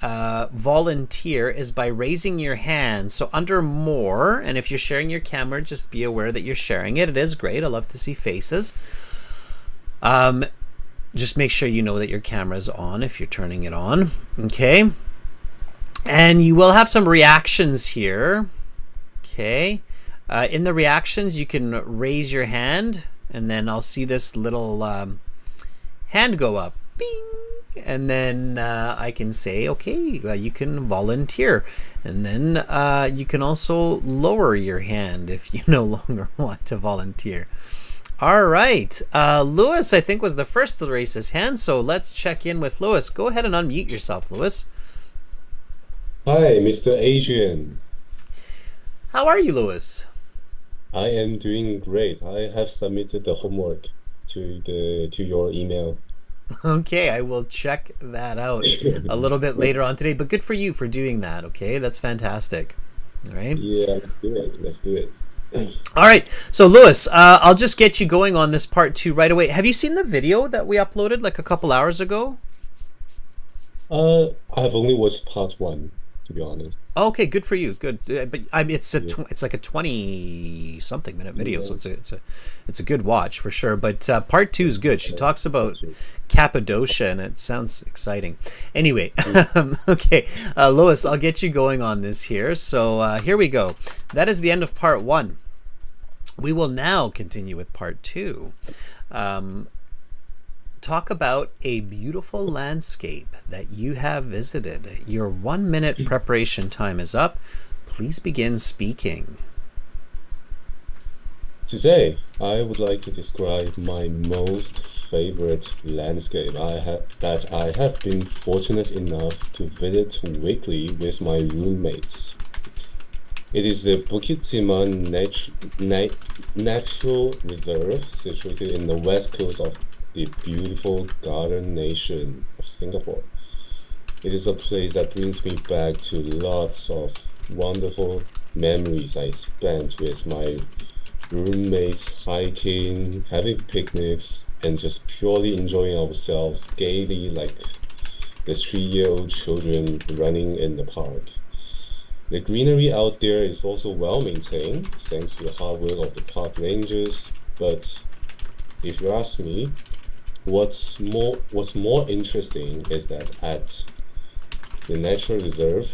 volunteer is by raising your hand. So under More, and if you're sharing your camera, just be aware that you're sharing it. It is great. I love to see faces. Just make sure you know that your camera is on if you're turning it on. Okay. And you will have some reactions here. Okay. In the reactions, you can raise your hand, and then I'll see this little hand go up. Bing! And then I can say, okay, you can volunteer. And then you can also lower your hand if you no longer want to volunteer. All right. Lewis, I think, was the first to raise his hand, so let's check in with Lewis. Go ahead and unmute yourself, Lewis. Hi, Mr. Adrian. How are you, Lewis? I am doing great. I have submitted the homework to your email. Okay, I will check that out a little bit later on today, but good for you for doing that, okay? That's fantastic. All right? Yeah, let's do it. Let's do it. All right, so Lewis, I'll just get you going on this part 2 right away. Have you seen the video that we uploaded like a couple hours ago? I've only watched part 1, to be honest. Okay, good for you. Good, but it's like a 20-something minute video, so it's a good watch for sure. But part 2 is good. She talks about Cappadocia, and it sounds exciting. Anyway, okay, Lois, I'll get you going on this here. So here we go. That is the end of part 1. We will now continue with part 2. Talk about a beautiful landscape that you have visited. Your 1-minute preparation time is up. Please begin speaking. Today, I would like to describe my most favorite landscape I have been fortunate enough to visit weekly with my roommates. It is the Bukit Timah Natural Reserve situated in the west coast of the beautiful garden nation of Singapore. It is a place that brings me back to lots of wonderful memories I spent with my roommates hiking, having picnics, and just purely enjoying ourselves gaily like the 3-year-old children running in the park. The greenery out there is also well maintained, thanks to the hard work of the park rangers. But if you ask me, what's more interesting is that at the natural reserve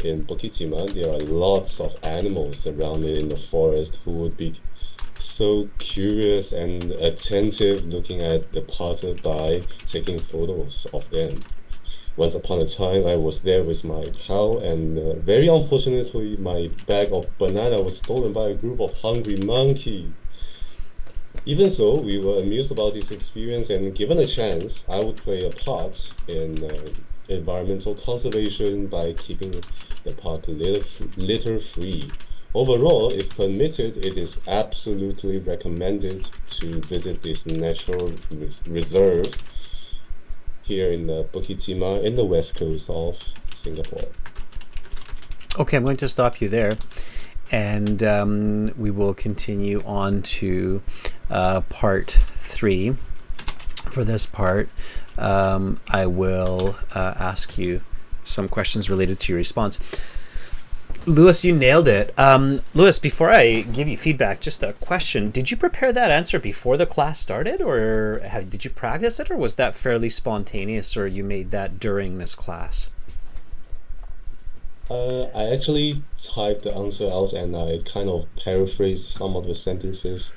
in Bukit Timah, there are lots of animals surrounded in the forest who would be so curious and attentive looking at the passerby, taking photos of them. Once upon a time, I was there with my cow, and very unfortunately, my bag of banana was stolen by a group of hungry monkeys. Even so, we were amused about this experience, and given a chance, I would play a part in environmental conservation by keeping the park litter free. Overall, if permitted, it is absolutely recommended to visit this natural reserve here in the Bukit Timah in the west coast of Singapore. Okay, I'm going to stop you there, and we will continue on to part 3. For this part, I will ask you some questions related to your response. Lewis, you nailed it. Lewis, before I give you feedback, just a question. Did you prepare that answer before the class started, or did you practice it, or was that fairly spontaneous, or you made that during this class? I actually typed the answer out and I kind of paraphrased some of the sentences.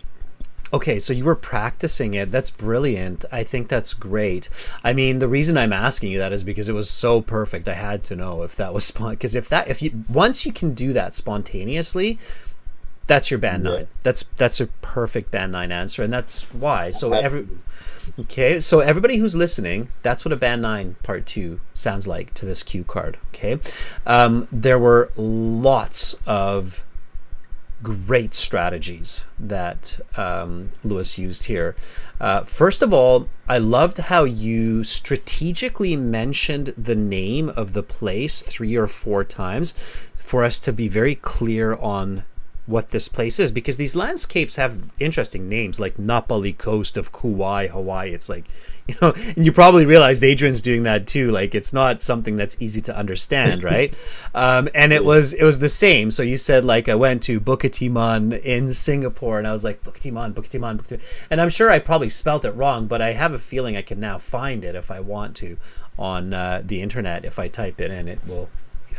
Okay, so you were practicing it. That's brilliant. I think that's great. I mean, the reason I'm asking you that is because it was so perfect. I had to know if that was because if you once you can do that spontaneously, that's your band Yeah, 9. That's a perfect band 9 answer, and that's why. absolutely. Okay, so everybody who's listening, that's what a band 9 part 2 sounds like to this cue card. Okay, there were lots of great strategies that Lewis used here. First of all, I loved how you strategically mentioned the name of the place 3 or 4 times for us to be very clear on what this place is, because these landscapes have interesting names like Napali Coast of Kauai, Hawaii. It's like, and you probably realized Adrian's doing that too. Like, it's not something that's easy to understand, right? And it Yeah, was the same. So you said, like, I went to Bukit Timah in Singapore, and I was like, Bukit Timah, Bukit Timah, Bukit Timah. And I'm sure I probably spelt it wrong, but I have a feeling I can now find it if I want to on the internet. If I type it in, it will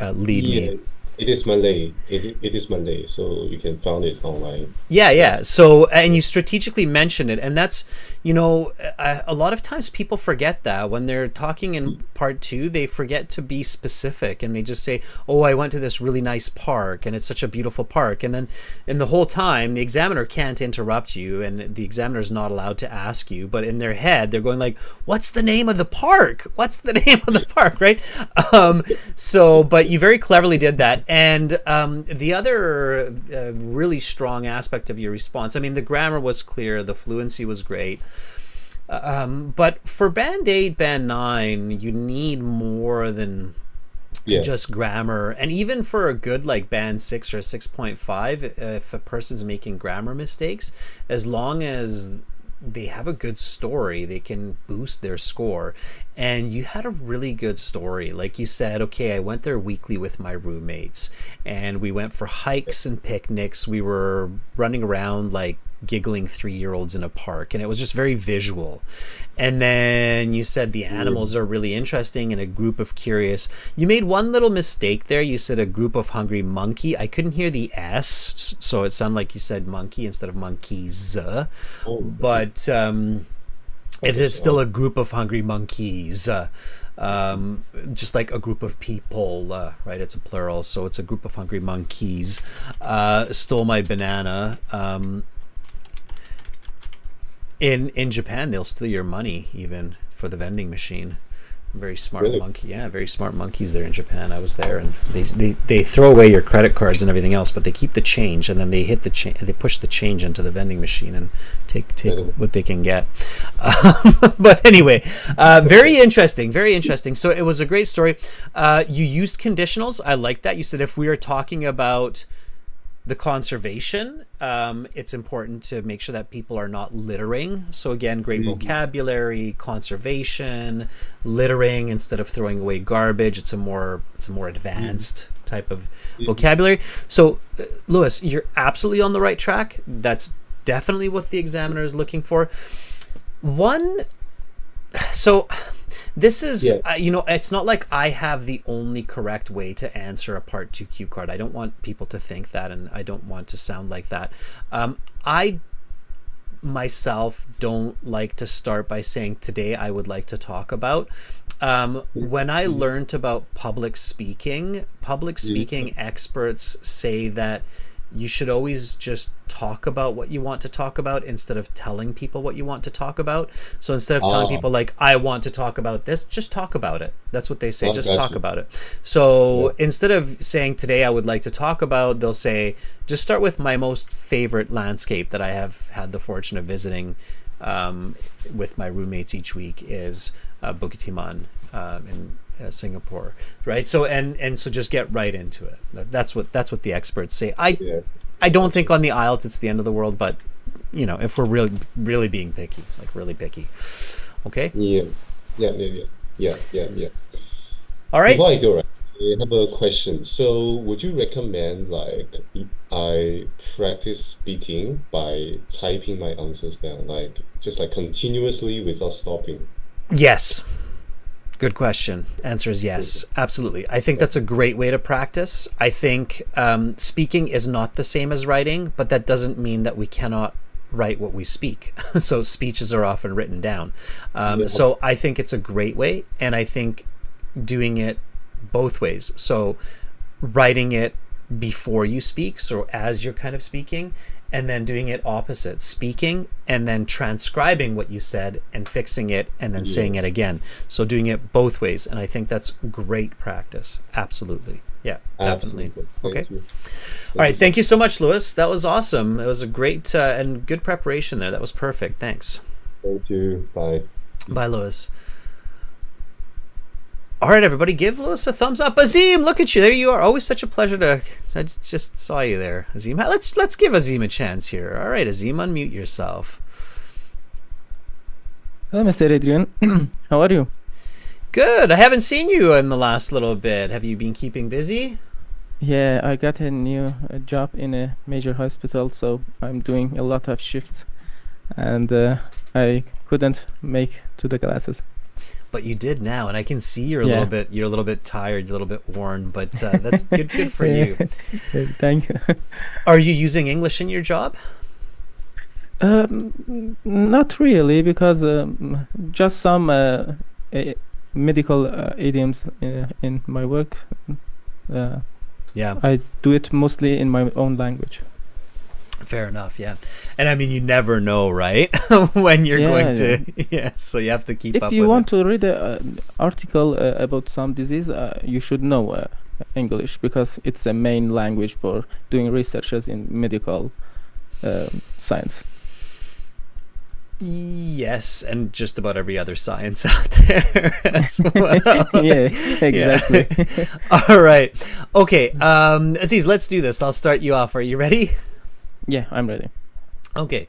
lead me. yeah, it is Malay. It is Malay, so you can find it online. Yeah, Yeah. yeah. So, and you strategically mentioned it, and that's, a lot of times people forget that when they're talking in part 2, they forget to be specific, and they just say, "Oh, I went to this really nice park, and it's such a beautiful park," and then, the whole time, the examiner can't interrupt you, and the examiner is not allowed to ask you, but in their head, they're going like, "What's the name of the park? What's the name of the park?" Right? But you very cleverly did that, and the other really strong aspect of your response. I mean, the grammar was clear, the fluency was great. But for Band 8, Band 9, you need more than Yeah. just grammar. And even for a good like Band 6 or 6.5, if a person's making grammar mistakes, as long as they have a good story, they can boost their score. And you had a really good story. Like you said, okay, I went there weekly with my roommates, and we went for hikes and picnics. We were running around like giggling 3-year-olds in a park, and it was just very visual. And then you said the animals are really interesting and a group of curious. You made one little mistake there. You said a group of hungry monkey. I couldn't hear the S, so it sounded like you said monkey instead of monkeys. Oh, okay. But it Okay. is still a group of hungry monkeys. Just like a group of people, right? It's a plural, so it's a group of hungry monkeys stole my banana. In Japan, they'll steal your money even for the vending machine. Very smart Really? monkey. Yeah, very smart monkeys there in Japan. I was there, and they throw away your credit cards and everything else, but they keep the change, and then they hit the they push the change into the vending machine and take what they can get. But anyway, very interesting, very interesting. So it was a great story. You used conditionals. I like that. You said if we are talking about the conservation, it's important to make sure that people are not littering. So again, great vocabulary, conservation, littering instead of throwing away garbage. It's a more advanced type of vocabulary. So Lewis, you're absolutely on the right track. That's definitely what the examiner is looking for. So this is, it's not like I have the only correct way to answer a Part 2 cue card. I don't want people to think that, and I don't want to sound like that. I myself don't like to start by saying, today I would like to talk about. When I learned about public speaking experts say that you should always just talk about what you want to talk about instead of telling people what you want to talk about. So instead of telling people like, I want to talk about this, just talk about it. That's what they say. Just talk about it. So instead of saying, today I would like to talk about, they'll say, just start with my most favorite landscape that I have had the fortune of visiting with my roommates each week is Bukit Timah in Singapore, right? So and so just get right into it. That's what the experts say. I don't think on the IELTS it's the end of the world, but if we're really being picky, like really picky, okay? Yeah. All right. Before I go, right, I have a question. So, would you recommend like I practice speaking by typing my answers down, like just like continuously without stopping? Yes. Good question. Answer is yes, absolutely. I think that's a great way to practice. I think speaking is not the same as writing, but that doesn't mean that we cannot write what we speak. So speeches are often written down. So I think it's a great way, and I think doing it both ways. So writing it before you speak, so as you're kind of speaking, and then doing it opposite, speaking and then transcribing what you said and fixing it and then saying it again. So doing it both ways. And I think that's great practice. Absolutely. Yeah, definitely. Absolutely. Okay. Thank you. All right. Thank you so much, Lewis. That was awesome. It was a great and good preparation there. That was perfect. Thanks. Thank you. Bye. Bye, Lewis. All right, everybody, give Lewis a thumbs up. Azim, look at you. There you are. Always such a pleasure to... I just saw you there, Azim. Let's give Azim a chance here. All right, Azim, unmute yourself. Hello, Mr. Adrian. How are you? Good. I haven't seen you in the last little bit. Have you been keeping busy? Yeah, I got a new job in a major hospital, so I'm doing a lot of shifts, and I couldn't make to the classes. But you did now, and I can see you're a little bit tired, you're a little bit worn, but that's good for you. Thank you. Are you using English in your job? Not really, because just some medical idioms in my work. I do it mostly in my own language. Fair enough, yeah. And I mean, you never know, right? When you're going to... so you have to keep up with it. If you want to read an article about some disease, you should know English, because it's a main language for doing researches in medical science. Yes, and just about every other science out there as well. Yeah, exactly. Yeah. All right. Okay, Aziz, let's do this. I'll start you off. Are you ready? Yeah, I'm ready. Okay.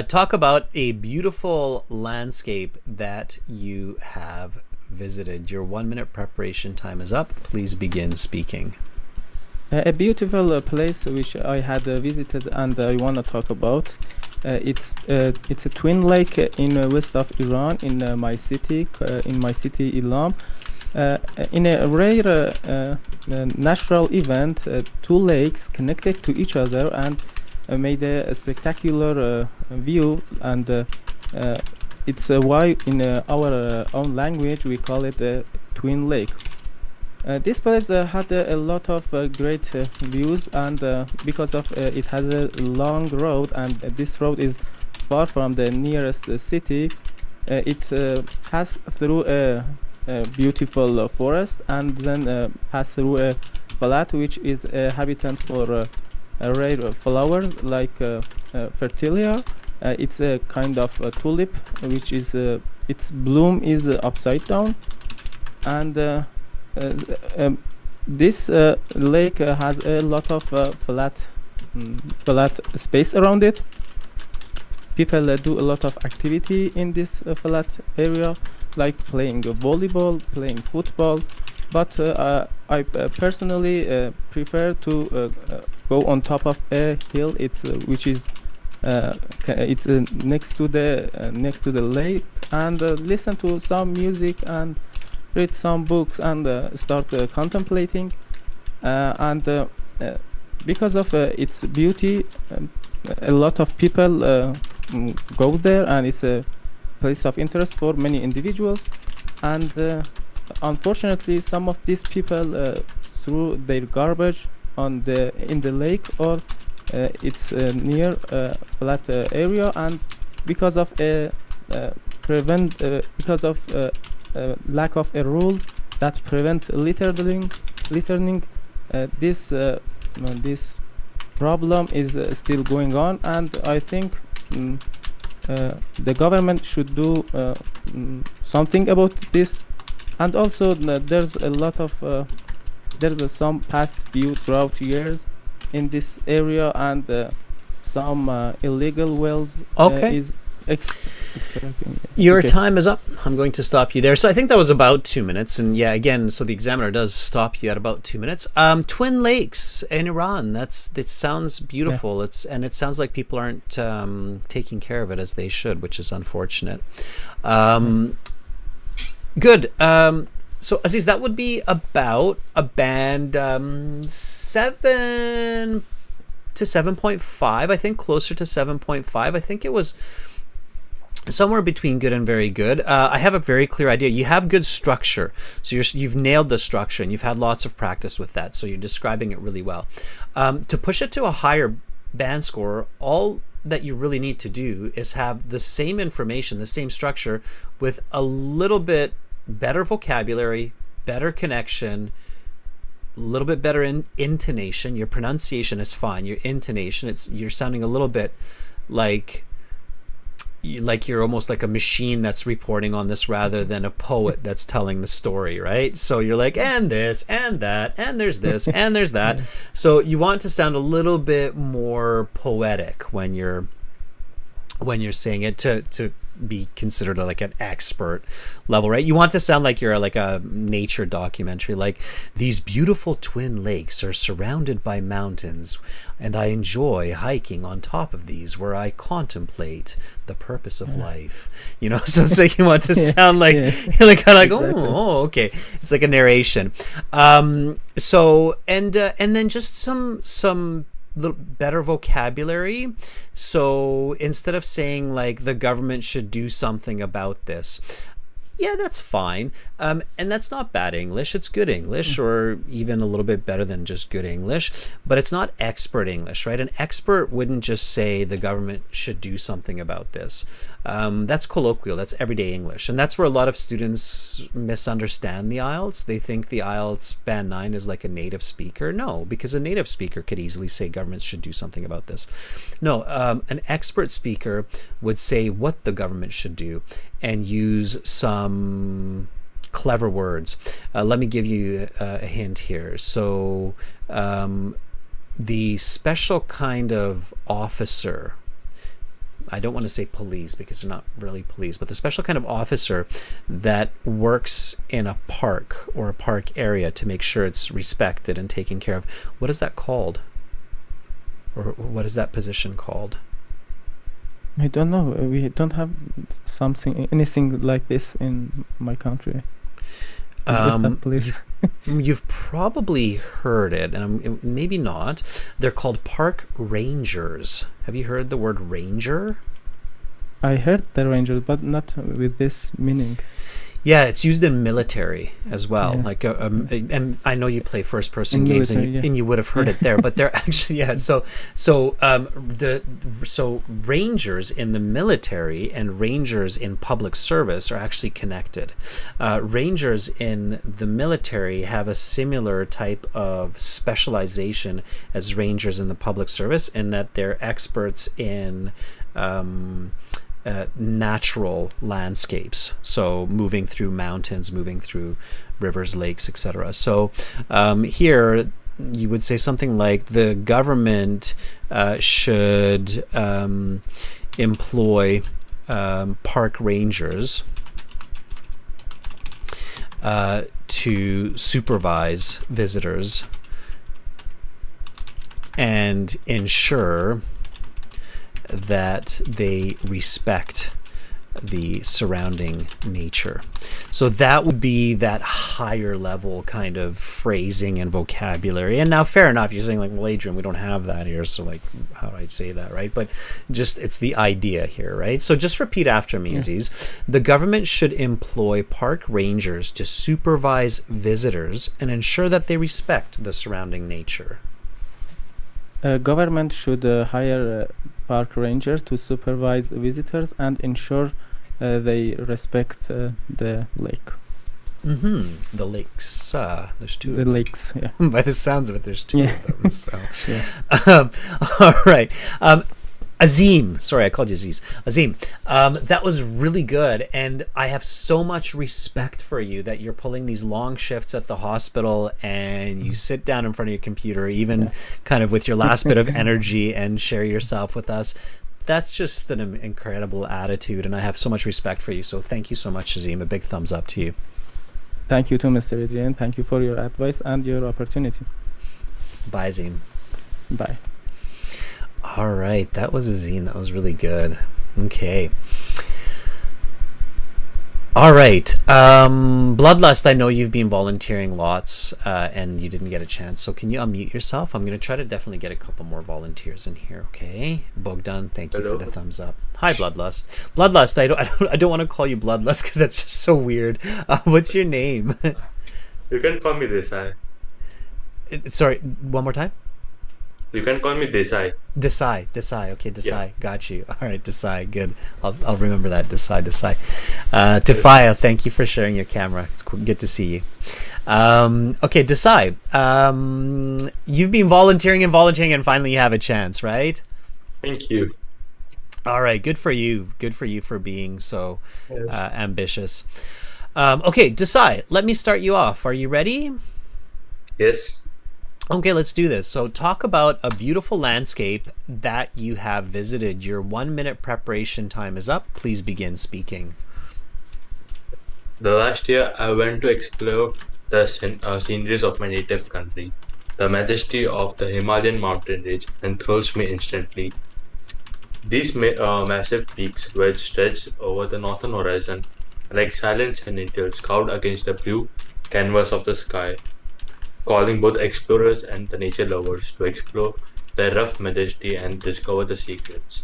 Talk about a beautiful landscape that you have visited. Your 1 minute preparation time is up. Please begin speaking. A beautiful place which I had visited and I want to talk about. It's a twin lake in west of Iran, in my city, Ilam. In a rare natural event, two lakes connected to each other and made a spectacular view, and it's why in our own language we call it a twin lake. This place had a lot of great views, and because of it has a long road, and this road is far from the nearest city. It pass through a beautiful forest, and then pass through a flat which is a habitat for rare flowers like fertilia. It's a kind of a tulip, which is its bloom is upside down, and this lake has a lot of flat space around it. People do a lot of activity in this flat area, like playing volleyball, playing football. But I personally prefer to go on top of a hill, which is it's next to the lake, and listen to some music and read some books and start contemplating. And because of its beauty, a lot of people go there, and it's a place of interest for many individuals. And unfortunately, some of these people threw their garbage in the lake, or it's near flat area, and because of lack of a rule that prevent littering, this problem is still going on, and I think the government should do something about this. And also there's a lot of some past few drought years in this area, and some illegal wells Okay. is extracting. Your Okay. time is up. I'm going to stop you there. So I think that was about 2 minutes. And yeah, again, so the examiner does stop you at about 2 minutes. Twin Lakes in Iran. It sounds beautiful. It sounds like people aren't taking care of it as they should, which is unfortunate. Good. So Aziz, that would be about a band 7 to 7.5. I think closer to 7.5. I think it was somewhere between good and very good. I have a very clear idea. You have good structure, so you've nailed the structure, and you've had lots of practice with that, so you're describing it really well. To push it to a higher band score, all that you really need to do is have the same information, the same structure, with a little bit better vocabulary, better connection, a little bit better intonation. Your pronunciation is fine. Your intonation, you're sounding a little bit like you're almost like a machine that's reporting on this rather than a poet that's telling the story, right? So you're like, and this and that, and there's this and there's that. So you want to sound a little bit more poetic when you're saying it to be considered like an expert level, right? You want to sound like you're like a nature documentary, like these beautiful twin lakes are surrounded by mountains, and I enjoy hiking on top of these where I contemplate the purpose of life. So it's like you want to sound like you're like kind of like Exactly. oh okay, it's like a narration. So and then just some little better vocabulary. So instead of saying like the government should do something about this, yeah, that's fine. And that's not bad English. It's good English, or even a little bit better than just good English, but it's not expert English, right? An expert wouldn't just say the government should do something about this. That's colloquial. That's everyday English. And that's where a lot of students misunderstand the IELTS. They think the IELTS Band 9 is like a native speaker. No, because a native speaker could easily say governments should do something about this. No, an expert speaker would say what the government should do and use some clever words. Let me give you a hint here. So the special kind of officer, I don't want to say police because they're not really police, but the special kind of officer that works in a park or a park area to make sure it's respected and taken care of, what is that called? Or what is that position called? I don't know. We don't have anything like this in my country. Just that police. You've probably heard it, and maybe not. They're called park rangers. Have you heard the word ranger? I heard the rangers, but not with this meaning. Yeah, it's used in military as well. Yeah. Like, and I know you play first-person In games, military, yeah. and you would have heard Yeah. it there. But they're actually, yeah. So rangers in the military and rangers in public service are actually connected. Rangers in the military have a similar type of specialization as rangers in the public service, in that they're experts in natural landscapes, so moving through mountains, moving through rivers, lakes, etc. So here you would say something like the government should employ park rangers to supervise visitors and ensure that they respect the surrounding nature. So that would be that higher level kind of phrasing and vocabulary. And now, fair enough, you're saying like, well, Adrian, we don't have that here, so like, how do I say that, right? But just, it's the idea here, right? So just repeat after me, Aziz. The government should employ park rangers to supervise visitors and ensure that they respect the surrounding nature. Government should hire park ranger to supervise visitors and ensure they respect the lake. The lakes. There's two. The lakes, yeah. By the sounds of it, there's two Yeah. of them. So. Yeah. All right. Azim, sorry, I called you Aziz. Azim, that was really good, and I have so much respect for you that you're pulling these long shifts at the hospital and you sit down in front of your computer, even kind of with your last bit of energy, and share yourself with us. That's just an incredible attitude, and I have so much respect for you. So thank you so much, Azim. A big thumbs up to you. Thank you to Mr. Adrian. Thank you for your advice and your opportunity. Bye, Azim. Bye. All right, that was Azim. That was really good. Okay. All right. Bloodlust, I know you've been volunteering lots and you didn't get a chance. So can you unmute yourself? I'm going to try to definitely get a couple more volunteers in here. Okay. Bogdan, thank you for the thumbs up. Hi, Bloodlust. Bloodlust, I don't want to call you Bloodlust because that's just so weird. What's your name? You can call me Desai. Sorry, one more time? You can call me Desai. Desai. Okay, Desai. Yeah. Got you. All right, Desai. Good. I'll remember that. Desai. Tefaya, thank you for sharing your camera. It's good to see you. Okay, Desai. You've been volunteering and finally you have a chance, right? Thank you. All right, good for you. Good for you for being so Yes. ambitious. Okay, Desai, let me start you off. Are you ready? Yes. Okay, let's do this. So talk about a beautiful landscape that you have visited. Your 1 minute preparation time is up. Please begin speaking. The last year I went to explore the sceneries of my native country. The majesty of the Himalayan mountain range enthralls me instantly. These massive peaks, which stretch over the northern horizon, like silent sentinels scowled against the blue canvas of the sky, calling both explorers and the nature lovers to explore their rough majesty and discover the secrets.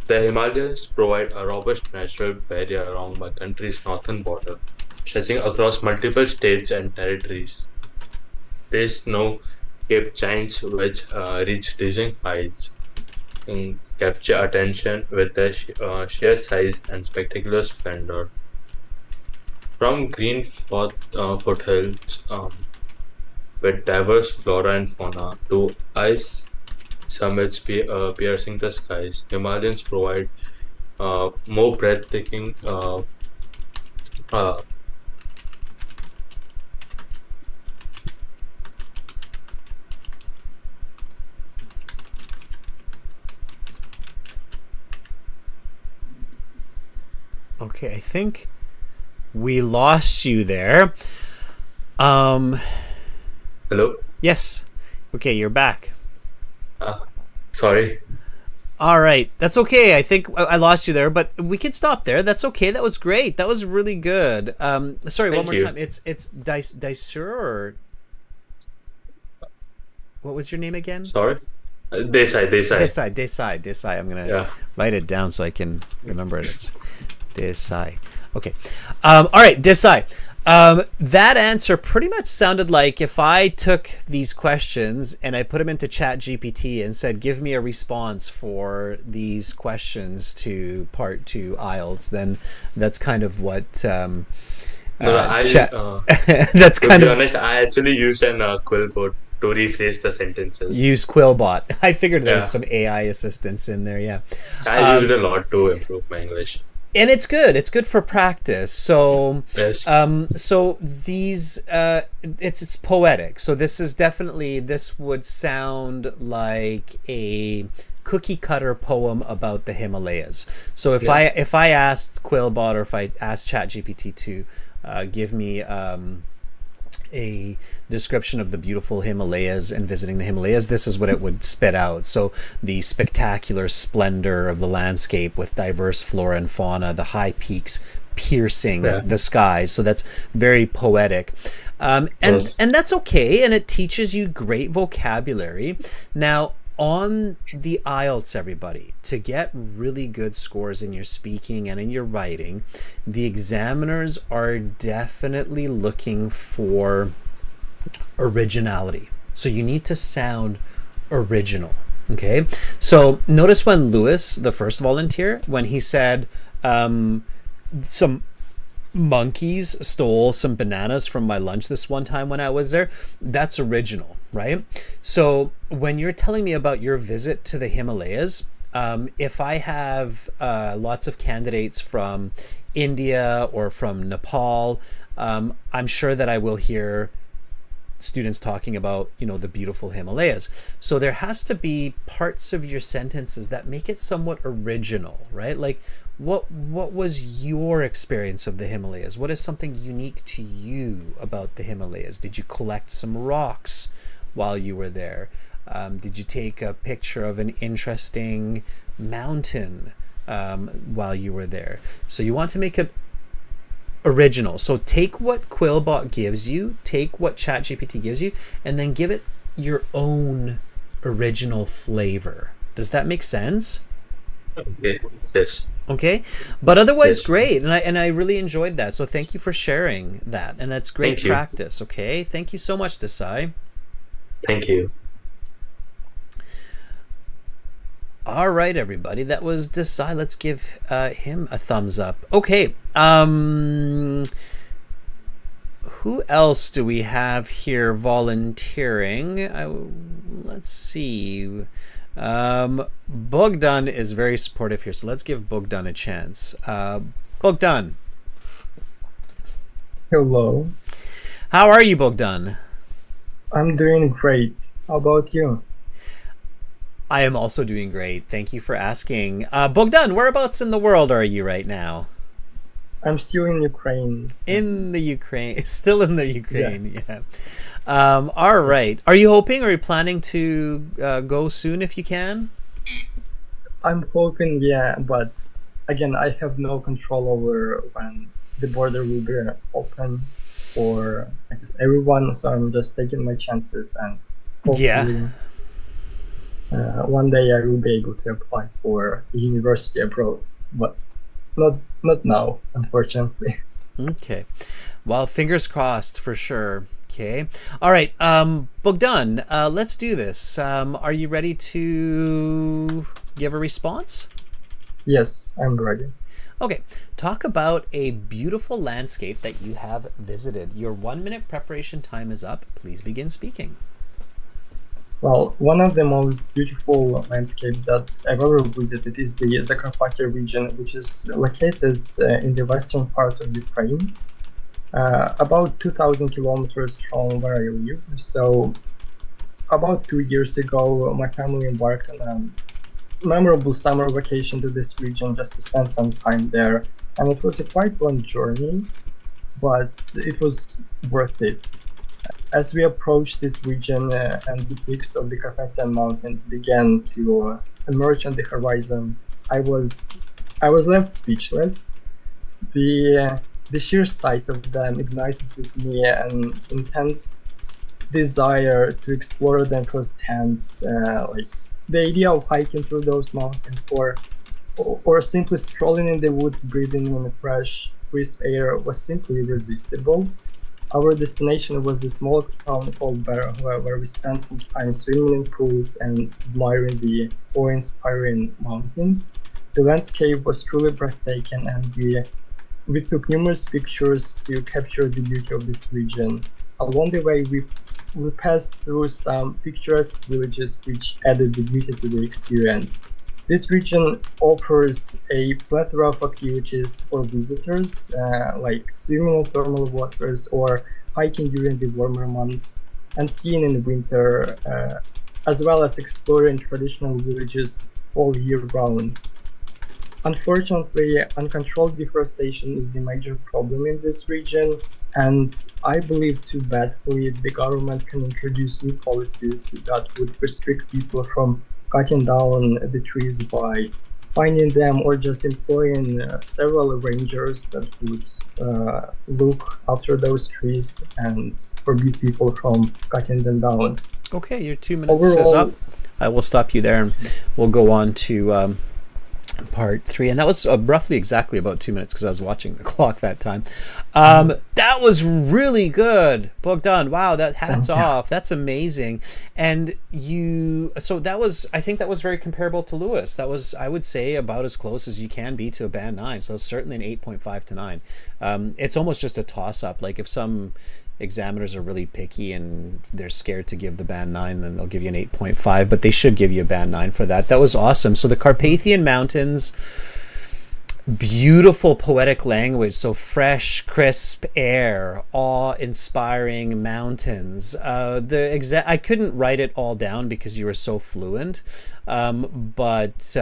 The Himalayas provide a robust natural barrier along my country's northern border, stretching across multiple states and territories. These snow-capped giants, which reach dizzying heights, capture attention with their sheer size and spectacular splendor. From green foothills with diverse flora and fauna to ice summits piercing the skies, Himalayas provide more breathtaking uh, Okay, I think we lost you there. hello? Yes. Okay, you're back. Sorry. All right, that's okay. I think I lost you there, but we can stop there. That's okay. That was great. That was really good. Sorry, one Thank more you. time. It's Daisur, or what was your name again? Sorry. Desai. Desai. I'm gonna Yeah. write it down so I can remember it. It's Desai. Okay. All right, Desai. That answer pretty much sounded like if I took these questions and I put them into ChatGPT and said, give me a response for these questions to part 2 IELTS, then that's kind of what No, I that's to kind be of honest, I actually used an Quillbot to rephrase the sentences. use Quillbot. I figured there's Yeah. some AI assistance in there, yeah. I used it a lot to improve my English. And it's good. It's good for practice. So, Yes. so these, it's poetic. So this would sound like a cookie cutter poem about the Himalayas. So if I asked Quillbot or if I asked ChatGPT to give me a description of the beautiful Himalayas and visiting the Himalayas, this is what it would spit out. So the spectacular splendor of the landscape with diverse flora and fauna, the high peaks piercing the skies. So that's very poetic. And that's okay. And it teaches you great vocabulary. Now, on the IELTS, everybody, to get really good scores in your speaking and in your writing, the examiners are definitely looking for originality. So you need to sound original. Okay. So notice when Lewis, the first volunteer, when he said some monkeys stole some bananas from my lunch this one time when I was there, that's original, right? So when you're telling me about your visit to the Himalayas, if I have lots of candidates from India or from Nepal, I'm sure that I will hear students talking about, the beautiful Himalayas. So there has to be parts of your sentences that make it somewhat original, right? Like, what was your experience of the Himalayas? What is something unique to you about the Himalayas? Did you collect some rocks while you were there? Did you take a picture of an interesting mountain while you were there? So you want to make it original. So take what Quillbot gives you, take what ChatGPT gives you, and then give it your own original flavor. Does that make sense? Okay. Yes. Okay, but otherwise Yes. great, and I really enjoyed that. So thank you for sharing that, and that's great Thank you. practice. Okay, thank you so much, Desai. Thank you. All right, everybody, that was Desai. Let's give him a thumbs up. Okay, who else do we have here volunteering? Let's see. Bogdan is very supportive here, so let's give Bogdan a chance. Bogdan. Hello, How are you, Bogdan? I'm doing great. How about you? I am also doing great. Thank you for asking. Bogdan, whereabouts in the world are you right now? I'm still in Ukraine. In the Ukraine. Still in the Ukraine, yeah. All right. Are you hoping, or are you planning to go soon if you can? I'm hoping, yeah, but again, I have no control over when the border will be open for, I guess, everyone, so I'm just taking my chances and hopefully one day I will be able to apply for a university abroad, but not now, unfortunately. Okay. Well, fingers crossed for sure. Okay. All right. Bogdan, let's do this. Are you ready to give a response? Yes, I'm ready. Okay. Talk about a beautiful landscape that you have visited. Your 1 minute preparation time is up. Please begin speaking. Well, one of the most beautiful landscapes that I've ever visited is the Zakarpattia region, which is located in the western part of Ukraine, about 2,000 kilometers from where I live. So about 2 years ago, my family embarked on a memorable summer vacation to this region just to spend some time there. And it was a quite long journey, but it was worth it. As we approached this region and the peaks of the Carpathian Mountains began to emerge on the horizon, I was left speechless. The sheer sight of them ignited with me an intense desire to explore them firsthand. Like the idea of hiking through those mountains, or simply strolling in the woods, breathing in the fresh, crisp air was simply irresistible. Our destination was the small town called Ber, where we spent some time swimming in pools and admiring the awe-inspiring mountains. The landscape was truly breathtaking, and we took numerous pictures to capture the beauty of this region. Along the way, we passed through some picturesque villages which added the beauty to the experience. This region offers a plethora of activities for visitors, like swimming in thermal waters or hiking during the warmer months and skiing in the winter, as well as exploring traditional villages all year round. Unfortunately, uncontrolled deforestation is the major problem in this region, and I believe too badly the government can introduce new policies that would restrict people from cutting down the trees by finding them or just employing several rangers that would look after those trees and forbid people from cutting them down. Okay, your 2 minutes is up. I will stop you there and we'll go on to part 3, and that was roughly exactly about 2 minutes because I was watching the clock that time. That was really good, Bogdan. Wow, that hats off. That's amazing. And so that was, I think that was very comparable to Lewis. That was, I would say, about as close as you can be to a band 9. So certainly an 8.5 to 9. It's almost just a toss up. Like if some examiners are really picky and they're scared to give the band 9, then they'll give you an 8.5, but they should give you a band 9 for that. That was awesome. So the Carpathian Mountains, beautiful poetic language, so fresh, crisp air, awe-inspiring mountains. I couldn't write it all down because you were so fluent, but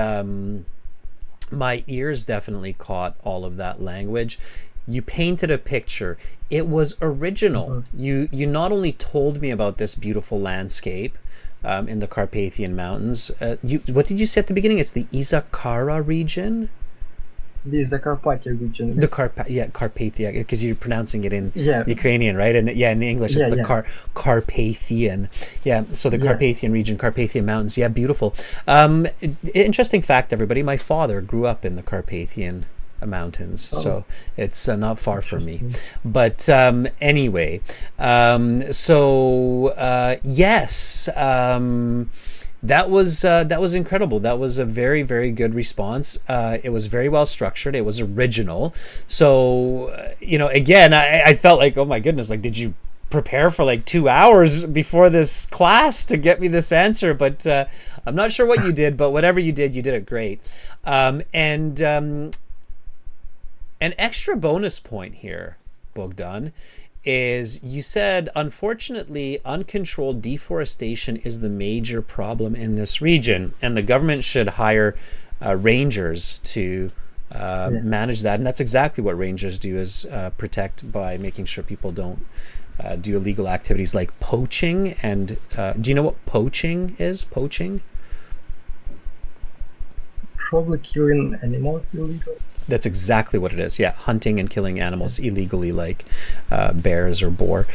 my ears definitely caught all of that language. You painted a picture. It was original. You not only told me about this beautiful landscape in the Carpathian Mountains. What did you say at the beginning? It's the Izakara region? The Zakarpattia region. The Carpathia, because you're pronouncing it in Ukrainian, right? And in English it's Carpathian. Yeah, so the Carpathian region, Carpathian Mountains. Yeah, beautiful. Interesting fact, everybody. My father grew up in the Carpathian Mountains, so it's not far from me. But anyway, yes, that was incredible. That was a very, very good response. It was very well structured. It was original. So again, I felt like, oh my goodness, like, did you prepare for like 2 hours before this class to get me this answer? But I'm not sure what you did, but whatever you did it great. An extra bonus point here, Bogdan, is you said, unfortunately, uncontrolled deforestation is the major problem in this region, and the government should hire rangers to manage that. And that's exactly what rangers do, is protect by making sure people don't do illegal activities like poaching. And do you know what poaching is? Poaching? Probably killing animals illegally. That's exactly what it is. Yeah, hunting and killing animals illegally, like bears or boar.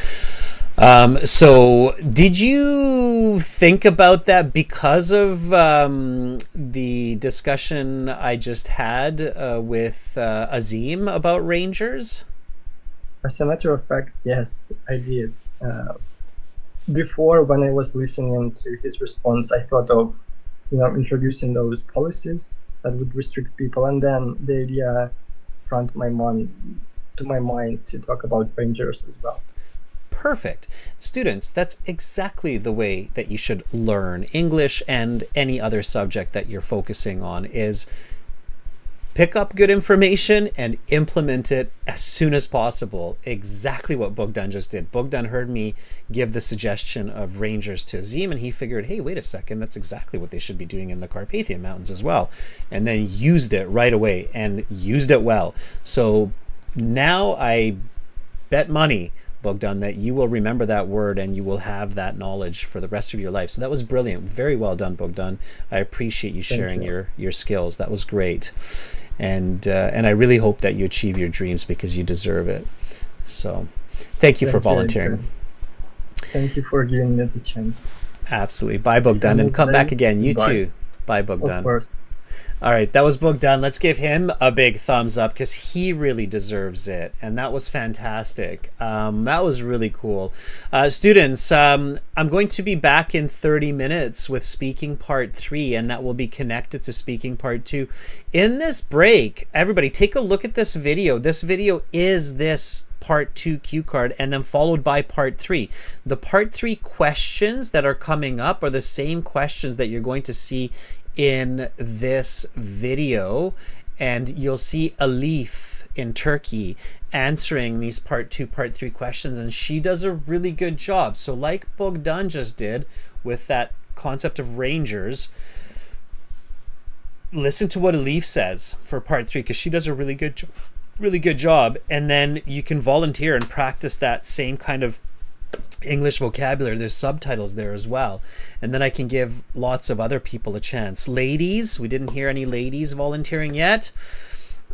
So did you think about that because of the discussion I just had with Azim about rangers? As a matter of fact, yes, I did. Before, when I was listening to his response, I thought of introducing those policies that would restrict people, and then the idea sprang to my mind to talk about rangers as well. Perfect. Students, that's exactly the way that you should learn English and any other subject that you're focusing on, is pick up good information and implement it as soon as possible. Exactly what Bogdan just did. Bogdan heard me give the suggestion of rangers to Azim, and he figured, hey, wait a second, that's exactly what they should be doing in the Carpathian Mountains as well. And then used it right away, and used it well. So now I bet money, Bogdan, that you will remember that word and you will have that knowledge for the rest of your life. So that was brilliant. Very well done, Bogdan. I appreciate you sharing your skills. That was great. And I really hope that you achieve your dreams, because you deserve it. So thank you for volunteering. Thank you for giving me the chance. Absolutely. Bye, Bogdan, and come back again. You too. Bye, Bogdan. Of course. All right, that was Bogdan. Let's give him a big thumbs up because he really deserves it. And that was fantastic. That was really cool. Students, I'm going to be back in 30 minutes with Speaking Part 3, and that will be connected to Speaking Part 2. In this break, everybody, take a look at this video. This video is this Part 2 cue card, and then followed by Part 3. The Part 3 questions that are coming up are the same questions that you're going to see in this video, and you'll see Elif in Turkey answering these Part 2, Part 3 questions, and she does a really good job. So like Bogdan just did with that concept of rangers, listen to what Elif says for Part 3 because she does a really good job, and then you can volunteer and practice that same kind of English vocabulary. There's subtitles there as well, and then I can give lots of other people a chance. Ladies, we didn't hear any ladies volunteering yet,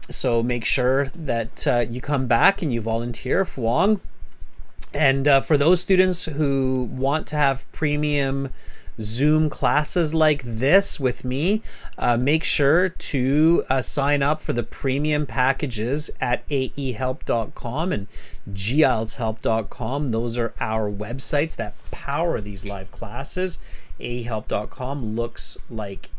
so make sure that you come back and you volunteer, Fuang. And for those students who want to have premium Zoom classes like this with me, make sure to sign up for the premium packages at aehelp.com and gieltshelp.com. Those are our websites that power these live classes. aehelp.com looks like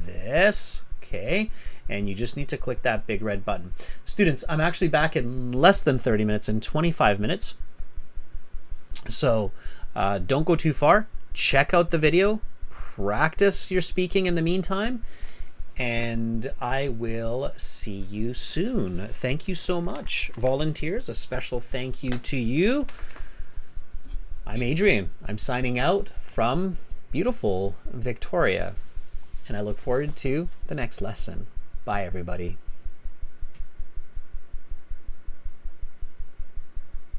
this, okay? And you just need to click that big red button. Students, I'm actually back in less than 30 minutes, in 25 minutes. So don't go too far. Check out the video, practice your speaking in the meantime, and I will see you soon. Thank you so much, volunteers. A special thank you to you. I'm Adrian. I'm signing out from beautiful Victoria, and I look forward to the next lesson. Bye, everybody.